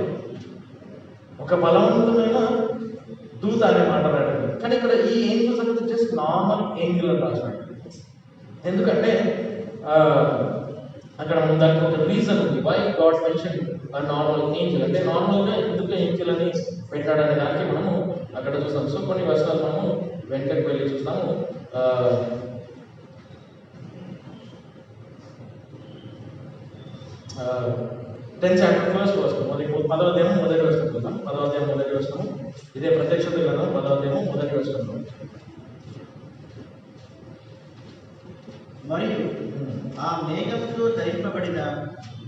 ఒక బలవంతమైన దూత అనే మాట రాయడం. కానీ ఇక్కడ ఈ ఏంజిల్ సంగతి జస్ట్ నార్మల్ ఏంజిల్ అని రాసినాడు. ఎందుకంటే అక్కడ దానికి ఒక రీజన్ ఉంది. Why God mention normal angel అంటే నార్మల్గా ఎందుకు ఏంజిల్ అని పెట్టాడనే దానికి మనము అక్కడ చూస్తాం. సో కొన్ని వర్షాలు మనము వెంటకి వెళ్ళి చూస్తాము. 10th chapter ఫస్ట్ వర్స్, పదవ అధ్యాయం మొదటి వచనం చూద్దాం. పదవ అధ్యాయం మొదటి వచనము, ఇదే ప్రత్యక్షత గ్రంథం పదవ అధ్యాయం మొదటి వచనం. మరియు ఆ మేఘంతో ధరింపబడిన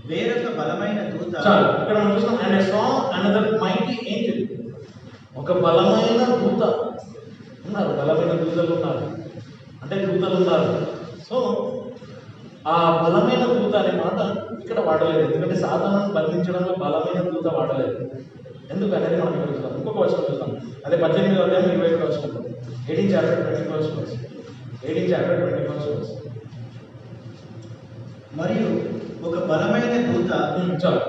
వేరొక బలమైన దూత. చాలు, ఇక్కడ మనం చూస్తాం. And I saw another mighty Angel. ఒక బలమైన దూత ఉన్నారు, బలమైన దూతలు ఉన్నారు, అంటే దూతలు ఉన్నారు. సో ఆ బలమైన దూత అనే మాట ఇక్కడ వాడలేదు, ఎందుకంటే సాతానాన్ని బంధించడంలో బలమైన దూత వాడలేదు. ఎందుకు అనేది మనం ఇక్కడ చూస్తాం. ఇంకొక వచనం చూస్తాం, అదే 18వ అధ్యాయం 21వ వచనం, 18th chapter 21st verse. 18th chapter 21st verse. మరియు ఒక బలమైన దూత. చాలు,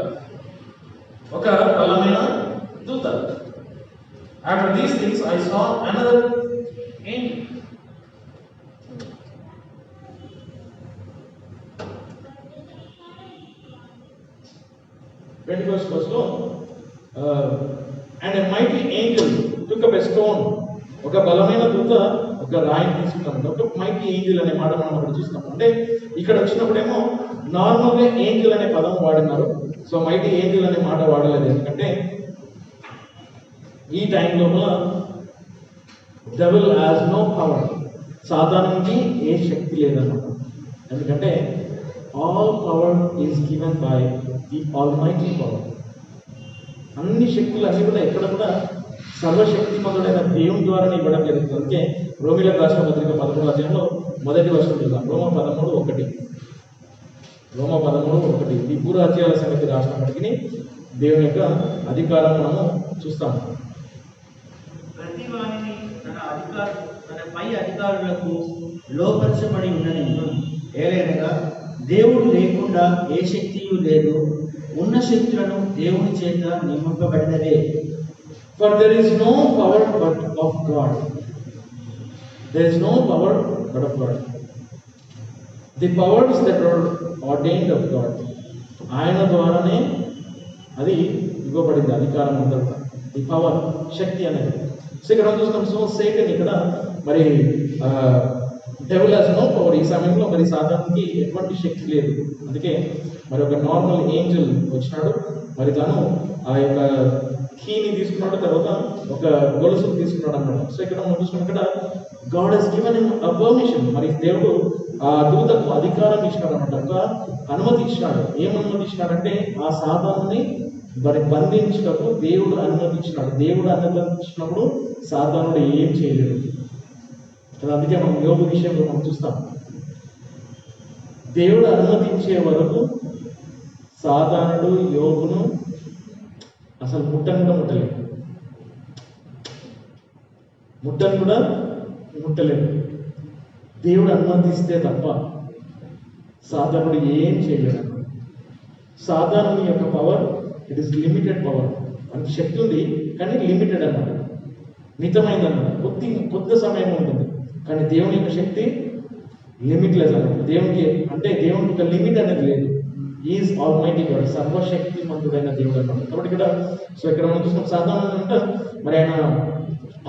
ఒక బలమైన దూత. After these things I saw another Angel. And a mighty Angel took up a stone. ఒక బలమైన దూత ఒక రాయిని తీసుకుంటాం. ఒక మైటీ ఏంజెల్ అనే మాట మనం అక్కడ చూస్తాం. అంటే ఇక్కడ వచ్చినప్పుడేమో నార్మల్గా ఏంజెల్ అనే పదం వాడినారు. సో మైటీ ఏంజెల్ అనే మాట వాడలేదు, ఎందుకంటే ఈ టైం లోపల డెవిల్ హ్యాస్ నో పవర్. సాతానానికి ఏ శక్తి లేదన్నమాట. ఎందుకంటే all power is given by the almighty power. అన్ని శక్తులు అన్ని కూడా ఎక్కడ కూడా సర్వశక్తిమంతుడైన దేవుని ద్వారా ఇవ్వడం జరుగుతుంది. అందుకే రోమిలకు రాసిన పత్రిక 13వ అధ్యాయంలో మొదటి వర్షం చూద్దాం. రోమ 13:1. రోమ 13:1 ఈ భూరాజ్యాల సంగతి రాసినప్పటికీ దేవుని యొక్క అధికారం మనము చూస్తాము. ప్రతి వాణిని తన పై అధికారులకు లోపరచబడి ఉన్నని ఏలైనగా దేవుడు లేకుండా ఏ శక్తియు లేదు, ఉన్న శక్తులను దేవుని చేత నియమింపబడినవే. For there is no power but of God. There is no power but of God. The powers that are ordained of God. ఆయన ద్వారానే అది ఇవ్వబడింది అధికారం అంతా. ఈ పవర్, శక్తి అనేది. సో ఇక్కడ మనం చూస్తున్నాం. సో సేటన్ ఇక్కడ మరి డెవిల్ హాస్ నో పవర్. ఈ సమయంలో మరి సాతానుకి ఎటువంటి శక్తి లేదు. అందుకే మరి ఒక నార్మల్ ఏంజల్ వచ్చినాడు, మరి తను ఆ యొక్క కీని తీసుకున్నాడు, తర్వాత ఒక గొలుసును తీసుకున్నాడు అన్నాడు. సో ఇక్కడ మనం చూసుకున్నాం, ఇక్కడ God has given him a permission. మరి దేవుడు ఆ దూతకు అధికారం ఇచ్చినాడు అన్నమాట, ఒక అనుమతి ఇచ్చినాడు. ఏం అనుమతి ఇచ్చినాడంటే ఆ సాతానుని మరి బంధించటకు దేవుడు అనుమతి ఇచ్చినాడు. దేవుడు అనుమతి ఇచ్చినప్పుడు సాతానుడు ఏం చేయలేడు. అందుకే మనం యోగు విషయంలో మనం చూస్తాం, దేవుడు అనుమతించే వరకు సాతానుడు యోగును అసలు ముట్టను కూడా ముట్టలేదు. దేవుడు అనుమతిస్తే తప్ప సాతానుడు ఏం చేయలేడు. సాతానుని యొక్క power it is limited power. మనకి శక్తి ఉంది కానీ లిమిటెడ్ అన్నమాట, మితమైంది అన్నమాట, కొద్ది సమయం ఉంటుంది. కానీ దేవుని యొక్క శక్తి లిమిట్లెస్ అన్నమాట. దేవునికి ఒక లిమిట్ అనేది లేదు. ఈజ్ ఆల్మైటీ గాడ్, సర్వశక్తిమంతుడైన దేవుడు అన్నమాట. కాబట్టి ఇక్కడ మనం చూసిన సాధారణ అంటే మరి ఆయన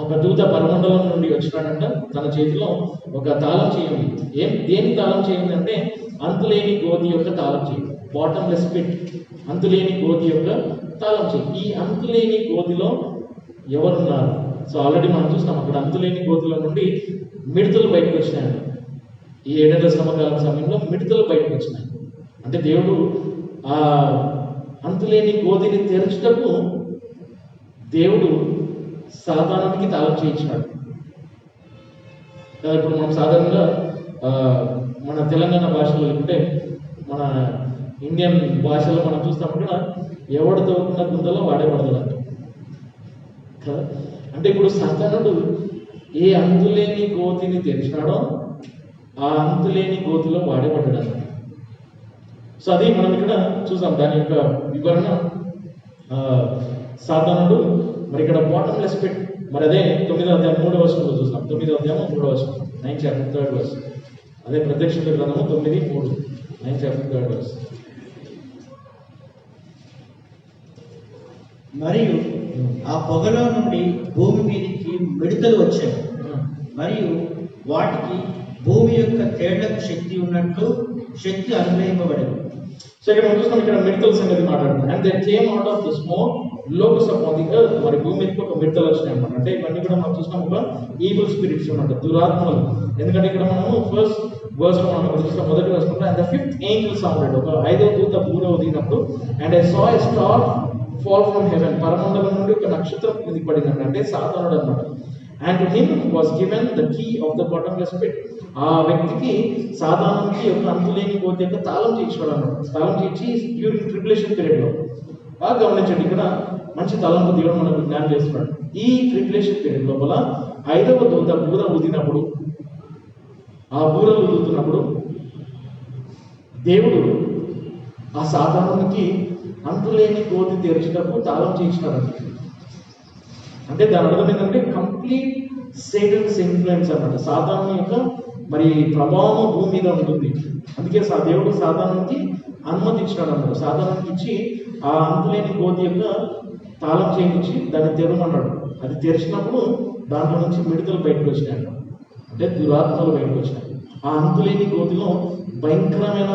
ఒక దూత పరమండలం నుండి వచ్చినాడంట. తన చేతిలో ఒక తాళం చేయండి. దేని తాళం చేయండి అంటే అంతులేని గోధి యొక్క తాళం చేయి, బాటమ్లెస్ పిట్, అంతులేని గోధి యొక్క తాళం చేయి. ఈ అంతులేని గోధిలో ఎవరున్నారు? సో ఆల్రెడీ మనం చూస్తాం, అక్కడ అంతులేని గోధిలో నుండి మిడతలు బయటకు వచ్చినాయి. ఈ 7 శ్రమకాలం సమయంలో మిడతలు బయటకు వచ్చినాయి. అంటే దేవుడు ఆ అంతులేని గోధిని తెరచుటకు దేవుడు సాతానునికి తాళం చేయించినాడు. ఇప్పుడు మనం సాధారణంగా మన తెలంగాణ భాషలో లేకుంటే మన ఇండియన్ భాషలో మనం చూస్తాం కూడా, ఎవడు తవ్వుకున్న గుంతలో వాడే పడతాడు కదా. అంటే ఇప్పుడు సాతానుడు ఏ అంతులేని గోతిని తెరిచినాడో ఆ అంతులేని గోతిలో వాడే పడ్డాడు. సో అది మనం ఇక్కడ చూసాం, దాని యొక్క వివరణ. సాతానుడు మరి ఇక్కడ బాటమ్లెస్ పిట్, మరి అదే 9వ అధ్యాయం 3వ వచనంలో చూసాం. 9వ అధ్యాయం 3వ వచనం, 9th chapter 3rd verse. అదే ప్రత్యక్ష గ్రంథము 9:3, 9th chapter 3rd verse. మరియు ఆ పొగలో నుండి భూమి మీదకి మిడతలు వచ్చాయి, మరియు వాటికి భూమి యొక్క తేళ్లకు శక్తి ఉన్నట్లు శక్తి అనుగ్రహింపబడింది. సో ఇక్కడ మనం చూస్తాం, ఇక్కడ మిడతల సంగతి మాట్లాడుతున్నాం. And they came out of the smoke locus upon the earth. మరి భూమి మీదకి ఒక మిడతలు వచ్చినాయి అన్నమాట. అంటే ఇవన్నీ కూడా మనం చూస్తాం ఒక ఈవిల్ స్పిరిట్స్ అన్నమాట, దురాత్మలు. ఎందుకంటే ఇక్కడ మనము ఫస్ట్ వర్స్ లో మనం చూస్తాం, మొదటి వర్స్ లో, and the 5th angel sounded, ఒక 5వ దూత బూర ఊదినప్పుడు, and I saw a star fall from heaven, పరమండలం నుండి ఒక నక్షత్రం కిందికి పడింది, అంటే సాతానుడు అన్నమాట. And to him was given the key of the bottomless pit. ఆ వ్యక్తికి సాతానునికి యొక్క అంతులేని గోతి యొక్క తాళం చేయించాడు అన్నమాట. తాళం చేయించి డ్యూరింగ్ ట్రిబులేషన్ పీరియడ్ లో, బాగా గమనించండి, ఇక్కడ మంచి తలంపు దేవుడు మనకు జ్ఞానం చేస్తున్నాడు. ఈ ట్రిబులేషన్ పీరియడ్ లోపల 5వ దూత బూర ఊదినప్పుడు, ఆ బూరలు ఊదుతున్నప్పుడు దేవుడు ఆ సాతానునికి అంతులేని గోతి తెరచుటకు తాళం చేయించినారంట. అంటే దాని అర్థం ఏంటంటే కంప్లీట్ సేటన్స్ ఇన్ఫ్లుయెన్స్ అన్నమాట. సాతాను యొక్క మరి ప్రభావం భూమి మీద ఉంటుంది. అందుకే దేవుడు సాతానునికి అనుమతి ఇచ్చినాడు అన్నాడు. సాతానునికి ఇచ్చి ఆ అంతులేని గోతి యొక్క తాళం చేయించి దాన్ని తెరవమన్నాడు. అది తెరిచినప్పుడు దాంట్లో నుంచి మిడతలు బయటకు వచ్చినాయి, అంటే దురాత్మలు బయటకు వచ్చినాయి. ఆ అంతులేని గోతిలో భయంకరమైన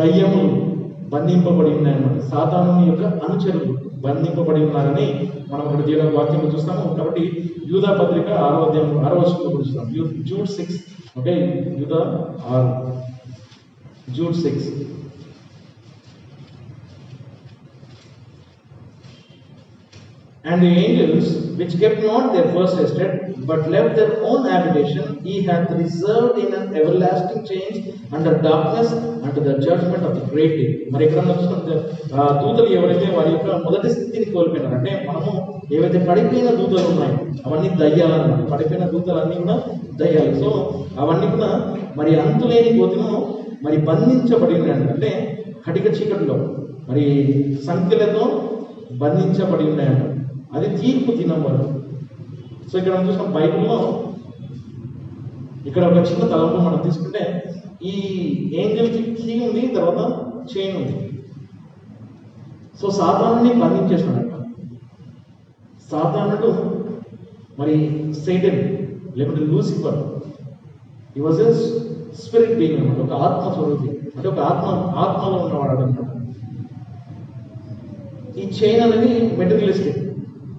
దయ్యములు బంధింపబడి ఉన్నాయన్నమాట. సాతాను యొక్క అనుచరులు బంధింపబడి ఉన్నారని మనం అక్కడ దేవుని వాక్యంలో చూస్తాము. కాబట్టి యూదా పత్రిక 6వ అధ్యాయం 6వ వచనంలో చూస్తాం. Jude 6, ఓకే, యూదా 6, Jude 6. And the angels which kept not their first estate, but left their own habitation, he hath reserved in an everlasting change under darkness unto the judgment of the great day. మరి ఇక్కడ దూతలు ఎవరైతే వారి యొక్క మొదటి స్థితిని కోల్పోయినారు, అంటే మనము ఏవైతే పడిపోయిన దూతలు ఉన్నాయో అవన్నీ దయ్యాలన్నమాట. పడిపోయిన దూతలు అన్నీ కూడా దయ్యాలు. సో అవన్నీ కూడా మరి అంతులేని గోతిలో మరి బంధించబడి ఉన్నాయంట. అంటే కటిక చీకటిలో మరి సంఖ్యలతో బంధించబడి ఉన్నాయంట. అది తీర్పు దినం వరకు. సో ఇక్కడ మనం చూసిన బైబిల్లో ఇక్కడ ఒక చిన్న తలంపు మనం తీసుకుంటే, ఈ ఏంజల్కి కీ ఉంది, తర్వాత చైన్ ఉంది. సో సాతానుని బంధించేసినాడంట. సాతానుడు మరి సైటన్ లేకపోతే లూసిఫర్, ఈ వాజ్ ఎ స్పిరిట్ బీయింగ్ అనమాట, ఒక ఆత్మ స్వరూపి, అంటే ఒక ఆత్మలో ఉన్నవాడు అనమాట. ఈ చైన్ అనేది మెటీరియలిస్టిక్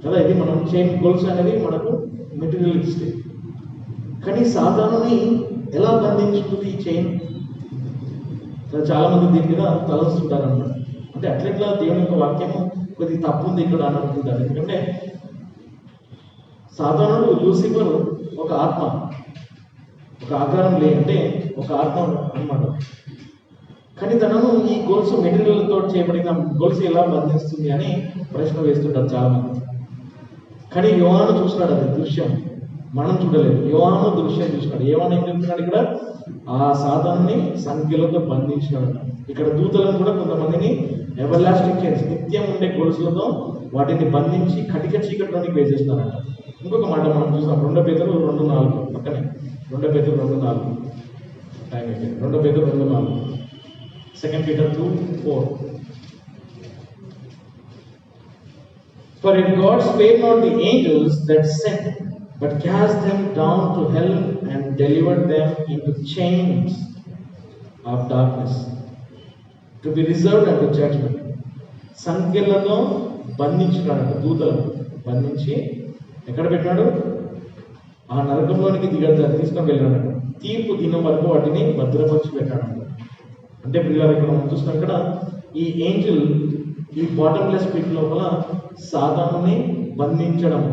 కదా, ఇది మనం చైన్ గొలుసు అనేది మనకు మెటీరియలిస్టిక్. కానీ సాతానుని ఎలా బంధించుతుంది ఈ చైన్? చాలా మంది దీని మీద తలస్తుంటారు అన్నమాట. అంటే అట్లెట్లా దేవుని యొక్క వాక్యము కొద్దిగా తప్పు ఉంది ఇక్కడ అని అనుకుంటారు. ఎందుకంటే సాతానుడు లూసిఫర్ ఒక ఆత్మ, ఒక ఆకారం అంటే ఒక ఆత్మ అన్నమాట. కానీ తనను ఈ గొలుసు మెటీరియల్తో చేయబడిన గొలుసు ఎలా బంధిస్తుంది అని ప్రశ్న వేస్తుంటారు చాలా మంది. కానీ యోహాను చూసినాడు అది దృశ్యం, మనం చూడలేదు. యోహాను దృశ్యం చూసినాడు. యోహాను ఏం చెప్తున్నాడు ఇక్కడ? ఆ సాతానుని సంఖ్యలతో బంధించినాడు. ఇక్కడ దూతలను కూడా కొంతమందిని ఎవర్లాస్టింగ్ చైన్స్, నిత్యం ఉండే గొలుసులతో వాటిని బంధించి కటిక చీకట్లోనికి వేసేస్తున్నారంట. ఇంకొక మాట మనం చూసాం, 2 Peter 2:4 పక్కనే, 2 Peter 2:4 టైం అయిపోయింది. 2 Peter 2:4, 2 Peter 2:4. For if God spared not the angels that sinned, but cast them down to hell and delivered them into chains of darkness, to be reserved unto judgment. సంఖ్యలతో బంధించినాడు, దూతలను బంధించి ఎక్కడ పెట్టినాడు? ఆ నరకంలోనికి తీసుకొని వెళ్ళినాడు. తీర్పు దినం వరకు వాటిని భద్రపరిచి పెట్టాడు. అంటే పిల్లలు ఇక్కడ మనం చూస్తున్నాం, ఇక్కడ ఈ ఏంజల్ ఈ బాటమ్లెస్ పిట్ లోపల సాతానుని బంధించడం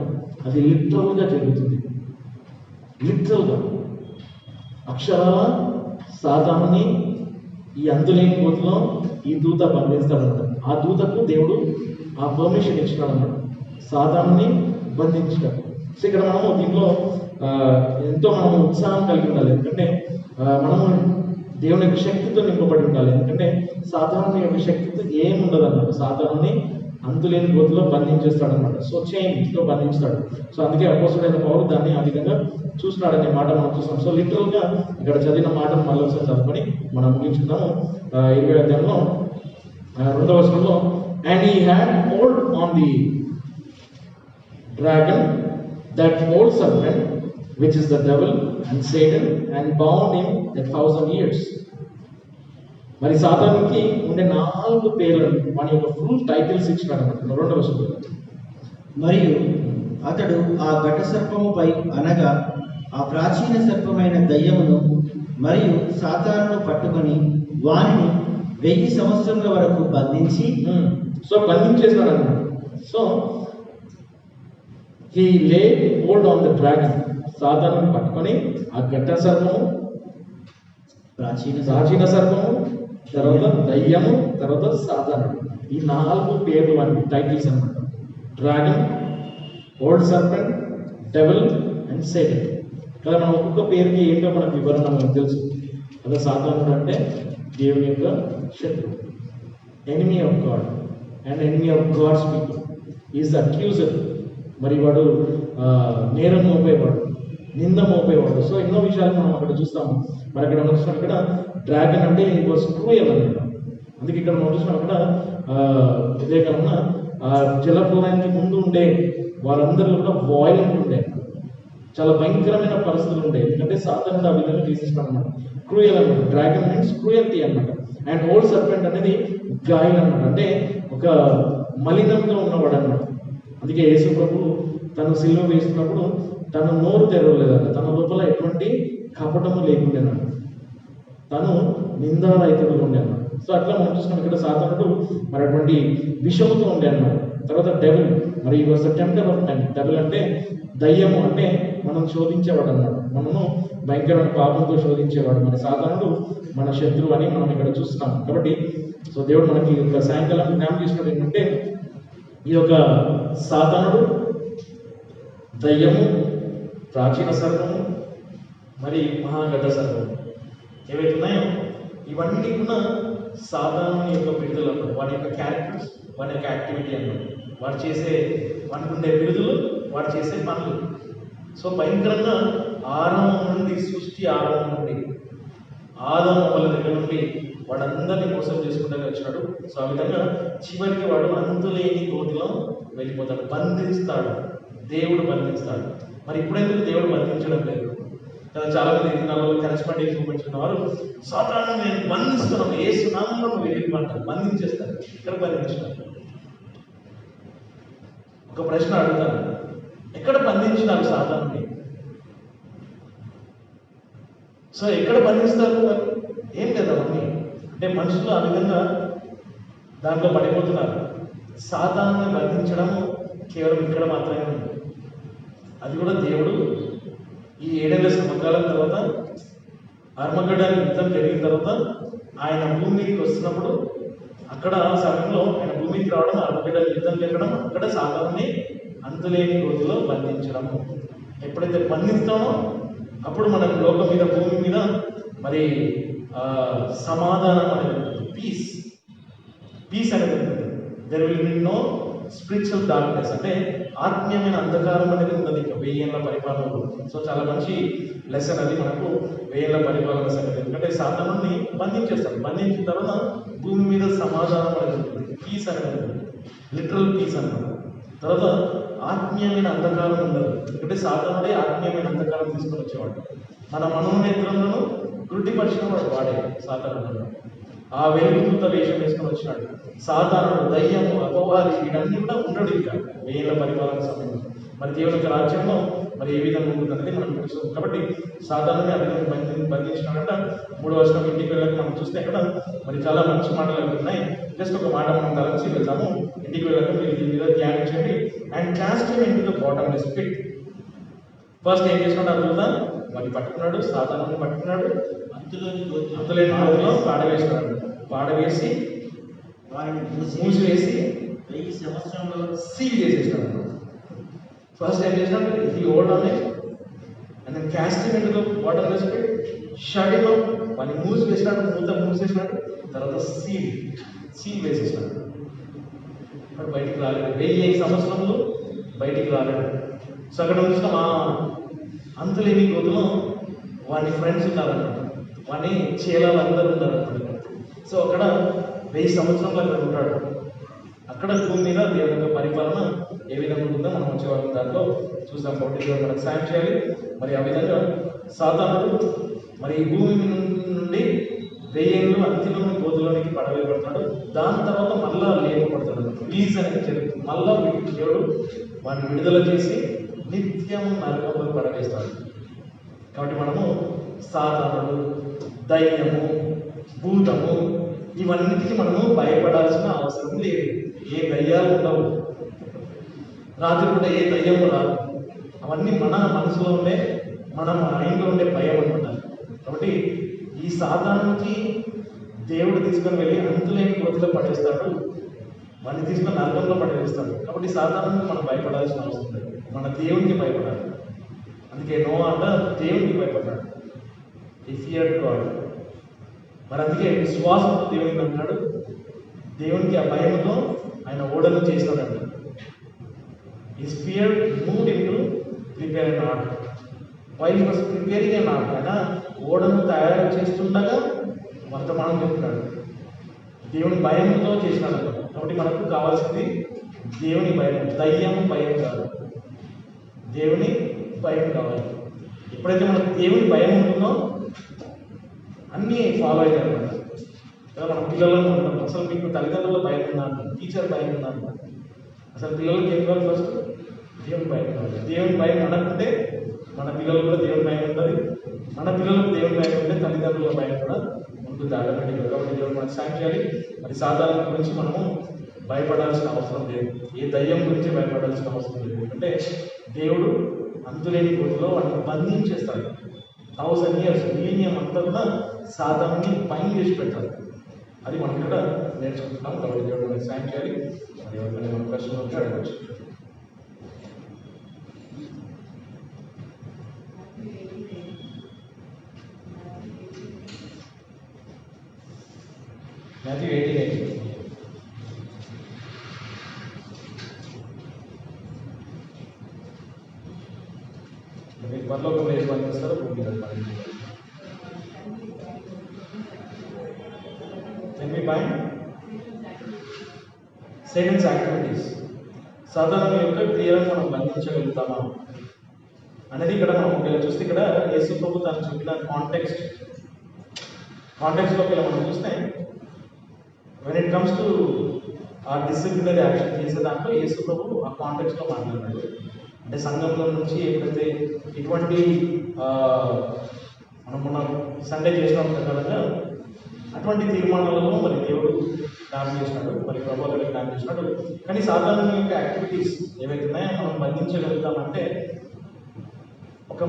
అది లిటరల్గా జరుగుతుంది. లిటరల్గా అక్షరాల సాతానుని ఈ అంతులేని గోతిలో ఈ దూత బంధిస్తాడన్నమాట. ఆ దూతకు దేవుడు ఆ పర్మిషన్ ఇచ్చినాడు అన్నమాట, సాతానుని బంధించడం. సో ఇక్కడ మనము దీంట్లో ఎంతో మనము ఉత్సాహం కలిగి ఉండాలి. ఎందుకంటే మనము దేవుని యొక్క శక్తితో నింపబడి ఉండాలి. ఎందుకంటే సాతాను యొక్క శక్తితో ఏముండదు అన్నమాట. సాతానుని అంతులేని గోతిలో బంధించేస్తాడు అనమాట. సో చైన్తో బంధించాడు. సో అందుకే అపోస్తుడైన పౌలు దాన్ని ఆ విధంగా చూస్తున్నాడనే మాట మనం చూస్తాం. సో లిటరల్గా ఇక్కడ చదివిన మాటను మళ్ళీ ఒకసారి చదువుకొని మనం ముగించుకున్నాము. 20వ అధ్యాయంలో 2వ వచనంలో, and he had hold on the dragon, that old serpent which is the devil and Satan, and bound him 1,000 years. మరి సాతానుకి ఉండే 4 పేర్లు, మన యొక్క ఫుల్ టైటిల్స్ ఇచ్చినాడు అన్నమాట 2వ వచనంలో. మరియు అతడు ఆ ఘట సర్పముపై అనగా ఆ ప్రాచీన సర్పమైన దయ్యమును మరియు సాతానును పట్టుకొని వానిని 1000 సంవత్సరముల వరకు బంధించి, సో బంధించేసినాడు అన్నమాట. So he laid hold on the dragon, సాతానుని పట్టుకొని ఆ ఘట సర్పము, ప్రాచీన సర్పము, తర్వాత దయ్యము, తర్వాత సాతానుడు, ఈ 4 పేర్లు అన్ని టైటిల్స్ అన్నమాట. Dragon, old serpent, devil and Satan కదా. మనం ఒక్కొక్క పేరుకి ఏంటో మనకు వివరణ మనకు తెలుసు కదా. సాతానుడు అంటే దేవుని యొక్క శత్రువు, enemy of God and enemy of God's people. Is the accuser, మరి వాడు నేరం మోపేవాడు, నింద మోపేవాడు. సో ఎన్నో విషయాలు మనం అక్కడ చూస్తాము. మరి అక్కడ మనం చూసినాం ఇక్కడ డ్రాగన్ అంటే ఇట్ వాస్ క్రూయల్ అన్నమాట. అందుకే ఇక్కడ మనం చూసినాం అక్కడ ఇదే కాకుండా జలప్రలయానికి ముందు ఉండే వారందరిలో కూడా వాయిలెంట్ ఉండే, చాలా భయంకరమైన పరిస్థితులు ఉండే. ఎందుకంటే సాతానుడు ఆ విధంగా చేసేసినాడు అనమాట. క్రూయల్ అనమాట. డ్రాగన్ మీన్స్ క్రూయల్టీ అనమాట. అండ్ ఓల్డ్ సర్పెంట్ అనేది గాయల్ అనమాట, అంటే ఒక మలినంతో ఉన్నవాడు అనమాట. అందుకే యేసు ప్రభు తను సిలువ వేస్తున్నప్పుడు తను నోరు తెరవలేదంట, తన లోపల ఎటువంటి కపటము లేకుండేనట, తను నిందారహితుడుగా ఉండే అన్నమాట. సో అట్లా మనం చూసినాం ఇక్కడ సాతానుడు మరి అటువంటి విషముతో ఉండే అన్నమాట. తర్వాత డెవిల్, మరి was the tempter of men. Devil అంటే దయ్యము, అంటే మనం శోధించేవాడు అన్నాడు, మనము భయంకరమైన పాపంతో శోధించేవాడు. మరి సాతానుడు మన శత్రువు అని మనం ఇక్కడ చూస్తున్నాం. కాబట్టి సో దేవుడు మనకి ఒక సాయంకాలం జ్ఞానం చేసినప్పుడు ఏంటంటే ఈ యొక్క సాతానుడు, దయ్యము, ప్రాచీన సర్పము, మరి మహాఘట సర్పము ఏవైతే ఉన్నాయో ఇవన్నీ కూడా సాతాను యొక్క బిరుదులు అన్నమాట. వాటి యొక్క క్యారెక్టర్స్, వాటి యొక్క యాక్టివిటీ అన్నమాట. వాడు చేసే వాటికి ఉండే బిరుదులు, వాడు చేసే పనులు. సో భయంకరంగా ఆరంభం నుండి, సృష్టి ఆరంభం నుండి ఆదాము వాళ్ళ దగ్గర నుండి వాడందరినీ మోసం చేసుకుంటూ వచ్చినాడు. సో ఆ విధంగా చివరికి వాడు అంతులేని గోతిలో వెళ్ళిపోతాడు, బంధిస్తాడు. దేవుడు బంధిస్తాడు. మరి ఇప్పుడెందుకు దేవుడు బంధించడం లేదు? కదా చాలా మంది ఈ దినాల్లో కరెస్పాండింగ్ చూపించిన వారు సాతాను నేను బంధిస్తున్నాను, ఏ సునామంలో నువ్వు వెళ్ళిపోంటారు, బంధించేస్తారు. ఎక్కడ బంధించినారు? ఒక ప్రశ్న అడుగుతాను, ఎక్కడ బంధించినారు సాతానుని? సో ఎక్కడ బంధిస్తారు? ఏం లేదు అవన్నీ. అంటే మనుషులు ఆ విధంగా దాంట్లో పడిపోతున్నారు. సాతానుని బంధించడం కేవలం ఇక్కడ మాత్రమే ఉంది. అది కూడా దేవుడు ఈ 7,000 సంవత్సరాల తర్వాత ఆర్మగడ్డానికి యుద్ధం జరిగిన తర్వాత ఆయన భూమికి వస్తున్నప్పుడు అక్కడ సమయంలో ఆయన భూమికి రావడం, ఆర్మగడ్డానికి యుద్ధం జరగడం, అక్కడ సాతానుని అంతులేని గోతిలో బంధించడం. ఎప్పుడైతే బంధిస్తామో అప్పుడు మన లోకం మీద, భూమి మీద మరి సమాధానం అనేది పీస్ అనేది ఉంటుంది. There will be no spiritual darkness, అంటే ఆత్మీయమైన అంధకారం అనేది ఉన్నది ఇంకా 1000 ఏళ్ల పరిపాలనలో. సో చాలా మంచి లెసన్ అది మనకు 1000 ఏళ్ల పరిపాలన సంగతి. ఎందుకంటే సాతానుని బంధించేస్తాడు. బంధించిన తర్వాత భూమి మీద సమాధానం అనేది ఉంటుంది, పీస్ అనేది ఉంటుంది, లిటరల్ పీస్ అన్నమాట. తర్వాత ఆత్మీయమైన అంధకారం ఉండదు. ఎందుకంటే సాతానుడే ఆత్మీయమైన అంధకారం తీసుకొని వచ్చేవాడు. మన మనోనేత్రంలో గుడ్డిపరిచిన వాడే సాతానుడు. ఆ వెలుగుత వేషం వేసుకొని వచ్చినాడు. సాతానుడు, దయ్యము, అపవాది వీటన్నీ కూడా ఉండడు ఇంకా 1000 ఏళ్ల పరిపాలన సమయంలో. మరి దేవుని యొక్క రాజ్యంలో మరి ఏ విధంగా ఉంటుందనేది మనం తెలుసు. కాబట్టి సాతానుని ఆ విధంగా బంధించినాడంట. 3వ వచనం ఇంటికి వెళ్ళక మనం చూస్తే అక్కడ మరి చాలా మంచి మాటలు ఉన్నాయి. జస్ట్ ఒక మాట మనం తలంచి వెళ్తాము. ఇంటికి వెళ్ళక మీరు దీని మీద ధ్యానించండి. And cast him into the bottomless pit. First ఏం చేసినాడు? అద్భుతం మరి పట్టుకున్నాడు, సాతానుని పట్టుకున్నాడు, అంతులేని గోతిలో పాడవేసినాడు. పాడవేసి వారిని మూసివేసి 1000 సంవత్సరంలో సీల్ చేసేసినాడు. ఫస్ట్ ఏం చేసినాడు? He hold on it and then cast him into the bottomless pit, shut him up. వాడిని మూసివేసినాడు, మూసేసినాడు. తర్వాత సీల్ వేసేసినాడు. వాడు బయటికి రాలేడు. 1000 సంవత్సరంలో బయటికి రాలేడు. సో అక్కడ చూసిన మా అంతులేని గోతులో వాని ఫ్రెండ్స్ ఉన్నారన్నమాట, వాని చేలాలు అందరూ ఉన్నారన్నమాట. సో అక్కడ 1000 సంవత్సరంలో అక్కడ ఉంటాడు. అక్కడ భూమి మీద దేవుని యొక్క పరిపాలన ఏ విధంగా ఉంటుందో మనం వచ్చే వాళ్ళ దాంట్లో చూసాం. కాబట్టి మనకు సాయం చేయాలి. మరి ఆ విధంగా సాతానుడు మరి ఈ భూమి నుండి 1000 ఏళ్ళు అంతిలోని గోతులోనికి పడవేయబడతాడు. దాని తర్వాత మళ్ళా లేపబడతాడు. రిలీజ్ అనేది జరుగుతుంది. మళ్ళా దేవుడు వాడిని విడుదల చేసి నిత్యము నరకంలో పడవేస్తాడు. కాబట్టి మనము సాతానుడు, దయ్యము, భూతము ఇవన్నిటికీ మనము భయపడాల్సిన అవసరం లేదు. ఏ దయ్యాలు ఉండవు, రాత్రి కూడా ఏ దయ్యము రాదు. అవన్నీ మన మనసులో ఉండే, మన మైండ్లో ఉండే భయం అనమాట. కాబట్టి ఈ సాతానుకి దేవుడు తీసుకొని వెళ్ళి అంతులేని గోతిలో పడేస్తాడు, వాడిని తీసుకొని నరకంలో పడేస్తాడు. కాబట్టి సాతానుకి మనం భయపడాల్సిన అవసరం లేదు, మన దేవునికి భయపడాలి. అందుకే నోవా అంట దేవునికి భయపడ్డాడు. ఈ ఫియర్డ్ గాడ్. మరి అందుకే విశ్వాసంతో దేవునికి అంటాడు. దేవునికి ఆ భయంతో ఆయన ఓడను చేసినాడంట. ఈ fear mood into prepare an art. While was preparing an art. ఆయన ఓడను తయారు చేస్తుండగా వర్తమానం చెప్తున్నాడు. దేవుని భయంతో చేసినాడు. కాబట్టి మనకు కావాల్సింది దేవుని భయం, దయ్యం భయం కాదు, దేవుని భయం కావాలి. ఎప్పుడైతే మనకు దేవుని భయం ఉంటుందో అన్నీ ఫాలో అవుతాయి అన్నమాట. కదా మన పిల్లలను ఉంటాం, అసలు మీకు తల్లిదండ్రుల భయం ఉందా, టీచర్ భయం ఉందా, అసలు పిల్లలకి ఏం కావాలి? ఫస్ట్ దేవుని భయం కావాలి. దేవుని భయం మనకుంటే మన పిల్లలు కూడా దేవుని భయం ఉంటుంది, మన పిల్లలకు దేవుని భయం ఉంటే తల్లిదండ్రుల భయం కూడా ఉంటుంది ఆటోమేటిక్గా. కాబట్టి దేవుడు మనకు సాయం చేయాలి. మరి సాధారణ గురించి మనము భయపడాల్సిన అవసరం లేదు, ఏ దయ్యం గురించి భయపడాల్సిన అవసరం లేదు. ఎందుకంటే దేవుడు అంతులేని గోతిలో వాటిని బంధించేస్తాడు. 1000 years మిలీనియం అంతా కూడా సాతానుని పైన చేసి పెట్టాలి. అది మనం ఇక్కడ నేర్చుకుంటున్నాం. కాబట్టి దేవుడు మనకు సాయం చేయాలి. మరి ఎవరికైనా మన ప్రశ్నలు ఉంటే అడగవచ్చు. Matthew 18:8. మీరు పరలోకంలో ఏ పని చేస్తారో భూమి మీద పని చేయాలి. Can we find Satan's activities? సాధారణ యొక్క క్రియలను మనం బంధించగలుగుతామా అనేది ఇక్కడ మనం ఒకవేళ చూస్తే ఇక్కడ యేసు ప్రభు తను చెప్పిన కాంటెక్స్ట్లోకి మనం చూస్తే వెన్ ఇట్ కమ్స్ టు ఆ డిసిప్లినరీ యాక్షన్ చేసే దాంట్లో యేసు ప్రభు ఆ కాంటెక్స్ట్లో మాట్లాడినాడు. అంటే సంఘంలో నుంచి ఎప్పుడైతే ఇటువంటి మనం సండే చేసిన ప్రకారంగా అటువంటి తీర్మానాలలో మరి దేవుడు జ్ఞాపం చేసినాడు, మరి ప్రభావాలు జ్ఞాపం చేసినాడు. కానీ సాధారణ యొక్క యాక్టివిటీస్ ఏవైతే ఉన్నాయో మనం బంధించగలుగుతామంటే ఒక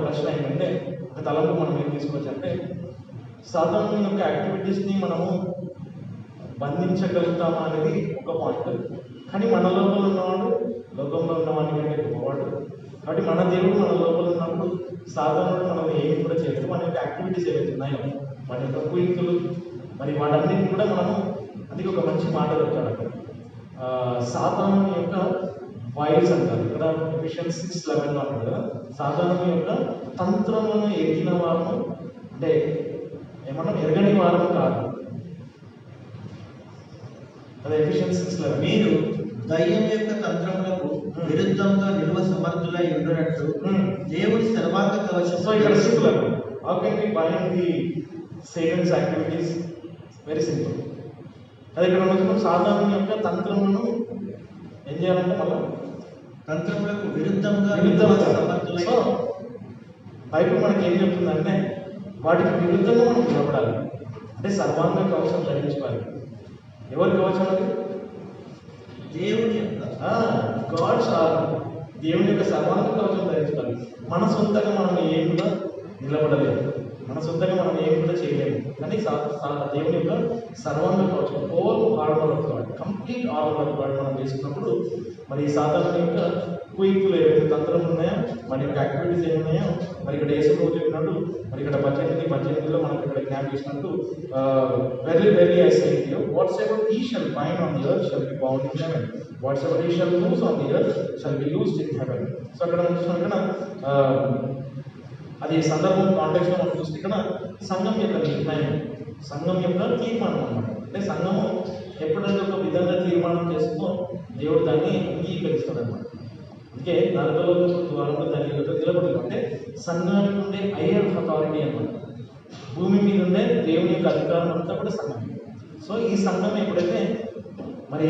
ప్రశ్న ఏంటంటే, ఒక తలంపు మనం ఏం తీసుకోవచ్చు అంటే, సాధారణ యొక్క యాక్టివిటీస్ని మనము బంధించగలుగుతామా అనేది ఒక పాయింట్. కానీ మన లోపల ఉన్నవాడు లోకంలో ఉన్నవాడి కంటే గొప్పవాడు. కాబట్టి మన దేవుడు మన లోపల ఉన్నప్పుడు సాధారణుడు మనం ఏమి కూడా చేయలేదు. మన యొక్క యాక్టివిటీస్ ఏవైతే ఉన్నాయో, మన యొక్క కుయుక్తులు, మరి వాటన్నిటిని కూడా మనము, అందుకే ఒక మంచి మాట చెప్తాడు అక్కడ, సాధారణ యొక్క వాయిల్స్ అంటారు ఇక్కడ ఎఫిషియన్స్ 6:11 అంటారు కదా. సాధారణ యొక్క తంత్రములను ఎరిగిన వారము, అంటే ఏమన్నా ఎరగని వారము కాదు. అదే ఎఫిషియన్స్ 6:11. మీరు దయ్యం యొక్క తంత్రములకు విరుద్ధంగా నిల్వ సమర్థులై ఉండనట్టు దేవుడి సర్వాంగ కవచం. సో ఇక్కడ simple. How can we bind the Satan's activities? Very simple. అది ఇక్కడ మనం సాధారణ యొక్క తంత్రములను ఏం చేయాలంటే మళ్ళీ తంత్రములకు విరుద్ధంగా సమర్థులై. సో బైబిల్ మనకి ఏం చెప్తుందంటే వాటికి విరుద్ధంగా మనం నిలబడాలి. అంటే సర్వాంగ కవచం ధరించుకోవాలి. ఎవరి కవచం అది? దేవుని యొక్క గాడ్స్ ఆర్మర్. దేవుని యొక్క సర్వాంగ కవచం ధరించుకోవాలి. మన సొంతంగా మనం ఏం కూడా నిలబడలేదు, మన సొంతంగా మనం ఏం కూడా చేయలేము. కానీ దేవుని యొక్క సర్వాంగ కవచం, whole armour of God, complete armour of God మనం వేసుకున్నప్పుడు మరి సాధారణ యొక్క కుయుక్తులు ఏవైతే తంత్రం ఉన్నాయో, మన యొక్క యాక్టివిటీస్ ఏమున్నాయో, మరి ఇక్కడ యేసు ప్రభు చెప్పినట్టు, మరి ఇక్కడ 18:18లో మనకి ఇక్కడ జ్ఞాపకం చేసినట్టు, very very I say to you, whatsoever he shall bind on the earth shall be bound in heaven, whatsoever he shall loose on the earth shall be loosed in heaven. So అక్కడ మనం చూసినట్టు అది సందర్భం కాంటెక్స్లో మనం చూస్తే ఇక్కడ సంఘం యొక్క నిర్ణయం, సంఘం యొక్క తీర్మానం అన్నమాట. అంటే సంఘము ఎప్పుడైతే ఒక విధంగా తీర్మానం చేస్తుందో దేవుడు దాన్ని అంగీకరిస్తాడు అన్నమాట. అందుకే నరకలో ద్వారంలో దాని నిలబడదు. అంటే సంఘానికి ఉండే హైయర్ అథారిటీ అన్నమాట. భూమి మీద ఉండే దేవుని యొక్క అధికారం అంతా కూడా సంఘం. సో ఈ సంఘం ఎప్పుడైతే మరి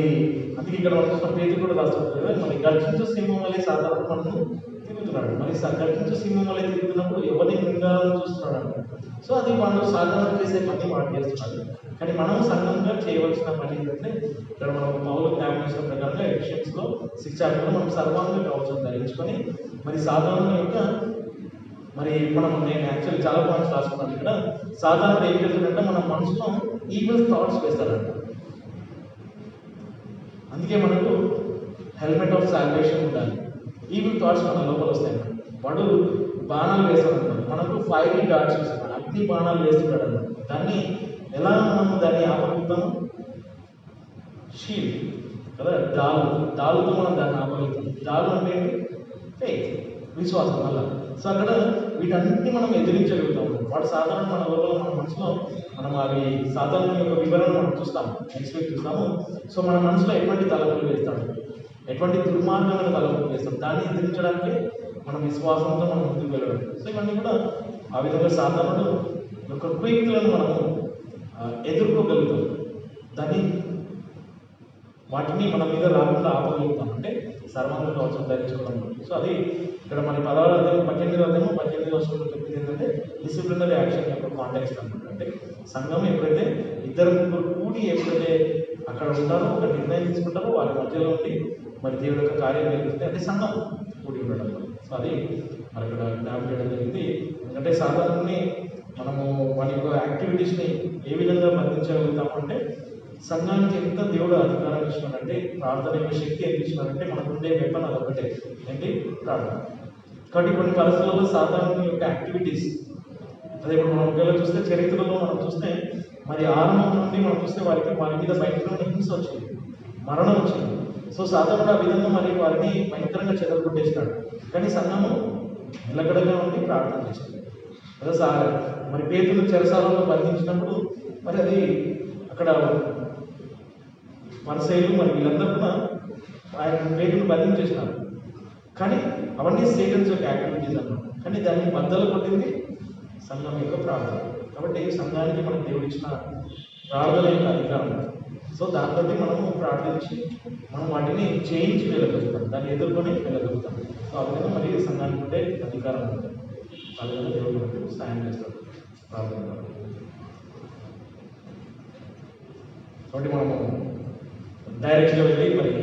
అందుకే ఇక్కడ మనం పేరు కూడా రాస్తుంది కదా, మరి గర్జించు సింహం వల్లే సాధారణ మనము తిరుగుతున్నాడు. మరి గర్జించు సింహం వల్లే తిరుగుతున్నప్పుడు ఎవరిని మృగాలను చూస్తున్నాడు అన్నమాట. సో అది వాళ్ళు సాధారణ చేసే పని వాడు చేస్తున్నాడు. కానీ మనం సంఘంగా చేయవలసిన పని ఏంటంటే, ఇక్కడ మనం పౌలు జ్ఞాపకం చేసిన ప్రకారంగా ఎఫిషియన్స్లో 6 మనం సర్వాంగ కవచం ధరించుకొని మరి సాధారణ యొక్క మరి నేను యాక్చువల్లీ చాలా పాయింట్స్ రాసుకున్నాను ఇక్కడ. సాధారణ ఏం చేస్తాడంటే మన మనసులో ఈవిల్ థాట్స్ వేస్తాడంట. అందుకే మనకు హెల్మెట్ ఆఫ్ సాల్వేషన్ ఉండాలి. ఈవిల్ థాట్స్ మన లోపల వస్తాయి. వాడు బాణాలు వేస్తాడు, మనకు ఫైరీ డాట్స్ వేస్తాడు, అగ్ని బాణాలు వేస్తున్నాడు అన్నమాట. దాన్ని ఎలా మనం దాన్ని ఆపగలుగుతాము? షీల్డ్ కదా, డాలుతో మనం దాన్ని ఆపగలుగుతాం. డాలు అంటే ఫెయిత్, విశ్వాసం వల్ల. సో అక్కడ వీటన్నిటిని మనం ఎదిరించగలుగుతాము. వాడు సాధారణ మన లోపల మన మనసులో మనం అవి సాధారణ యొక్క వివరణ మనం చూస్తాము, నెక్స్ట్ వీక్ చూస్తాము. సో మన మనసులో ఎటువంటి తలపులు వేస్తాడు, ఎటువంటి దుర్మార్గమైన తలపులు వేస్తాడు, దాన్ని ఎదిరించడానికి మనం విశ్వాసంతో మనం ముందుకు వెళ్ళడం. సో ఇవన్నీ కూడా ఆ విధంగా సాధారణ యొక్క కుయుక్తులను మనము ఎదుర్కోగలుగుతాం. దాన్ని వాటిని మన మీద రాకుండా ఆపగలుగుతాం. అంటే సర్వాంగ కవచం ధరించుకోవడం. సో అది ఇక్కడ మన 16వ అధ్యాయం 18వ వర్షంలో చెప్పింది ఏంటంటే డిసిప్లినరీ యాక్షన్ యొక్క కాంటెక్స్ట్ అనమాట. అంటే సంఘం ఎప్పుడైతే 2-3 కూడి ఎప్పుడైతే అక్కడ ఉంటారో, ఒక నిర్ణయం తీసుకుంటారో, వారి మధ్యలో ఉండి మరి దేవుడి యొక్క కార్యం జరుగుతుంది. అంటే సంఘం కూడి ఉండడం. సో అది మరి ఇక్కడ జ్ఞాపకం చేయడం జరిగింది. ఎందుకంటే సాధారణని మనము వాటి యొక్క యాక్టివిటీస్ని ఏ విధంగా బంధించగలుగుతాము అంటే, సంఘానికి ఎంత దేవుడు అధికారం ఇచ్చినాడంటే, ప్రార్థన యొక్క శక్తి ఎంత ఇచ్చినాడంటే, మనకుండే వెపన్ అదొకటే, ఏంటి? ప్రార్థన. కాబట్టి కొన్ని పరిస్థితుల్లో సాధారణ యొక్క యాక్టివిటీస్ అదే ఇప్పుడు మనం ఒకవేళ చూస్తే చరిత్రలో మనం చూస్తే మరి ఆరంభం నుండి మనం చూస్తే వారి మీద భయంకరమైన హింస వచ్చింది, మరణం వచ్చింది. సో సాధారణ ఆ విధంగా మరి వారిని భయంకరంగా చెదరగొట్టేసినాడు. కానీ సంఘము నిలకడగా ఉండి ప్రార్థన చేసింది కదా. మరి పేతులు చెరసాలలో బంధించినప్పుడు మరి అది అక్కడ పరిసయ్యులు మరి వీళ్ళందరూ కూడా ఆయన పేరును బంధించేసినారు. కానీ అవన్నీ సేవన్స్ యొక్క యాక్టివిటీస్ అన్నమాట. కానీ దాన్ని బద్దలు కొట్టింది సంఘం యొక్క ప్రార్థన. కాబట్టి సంఘానికి మనకు దేవుడు ఇచ్చిన ప్రార్థన యొక్క అధికారం. సో దాంతో మనము ప్రార్థించి మనం వాటిని చేయించి వెళ్ళగలుగుతాం, దాన్ని ఎదుర్కొని వెళ్ళగలుగుతాం. సో ఆ విధంగా మరి సంఘానికి ఉండే అధికారం ఉంటుంది. ఆ విధంగా దేవుడు మనకు సాయం చేస్తాడు ప్రార్థన ద్వారా. కాబట్టి మనము డైరెక్ట్గా వెళ్ళి మరి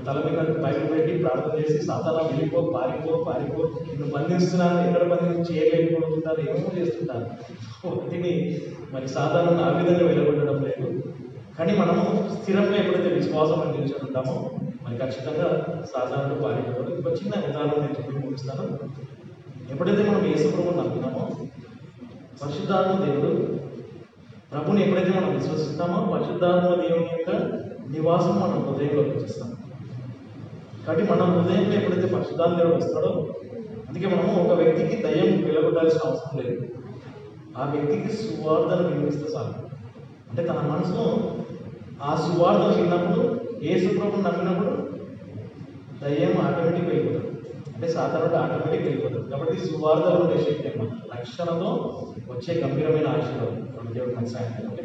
తల మీద బయటకు పెట్టి ప్రార్థన చేసి సాతానా వెళ్ళిపో, పారిపో నిన్ను బంధిస్తున్నాను, ఎక్కడ బంధించి చేయలేకపోతుంటారు, ఏమో చేస్తుంటారు. వాటిని మరి సాధారణ ఆ విధంగా వెళ్ళగొట్టడం లేదు. కానీ మనము స్థిరంగా ఎప్పుడైతే విశ్వాసం అని నిలిచి ఉంటామో మరి ఖచ్చితంగా సాధారణంగా పారిపోవడం. ఒక చిన్న ఉదాహరణ నేను చెప్పి ముగిస్తాను. ఎప్పుడైతే మనం యేసు ప్రభువుని నమ్మినామో పరిశుద్ధాత్మ దేవుడు ప్రభుని ఎప్పుడైతే మనం విశ్వసిస్తామో పరిశుద్ధాత్మ దేవుని యొక్క నివాసం మనం హృదయంలోకి వచ్చేస్తాం. కాబట్టి మన హృదయంలో ఎప్పుడైతే పరిశుద్ధాత్మ దేవుడు వస్తాడో, అందుకే మనము ఒక వ్యక్తికి దయ్యం వెలగొట్టాల్సిన అవసరం లేదు. ఆ వ్యక్తికి సువార్తను వినిపిస్తే చాలు. అంటే తన మనసులో ఆ సువార్తను విన్నప్పుడు, యేసు ప్రభువుని నమ్మినప్పుడు దయ్యం ఆటోమేటిక్ వెళ్ళిపోతాడు. అంటే సాధారణ ఆటోమేటిక్ వెళ్ళిపోతాడు. కాబట్టి సువార్తలో ఉండే శక్తి అన్నమాట, రక్షణతో వచ్చే గంభీరమైన ఆశీర్వాదం. దేవుడు మనకు సాయం చేయాలి.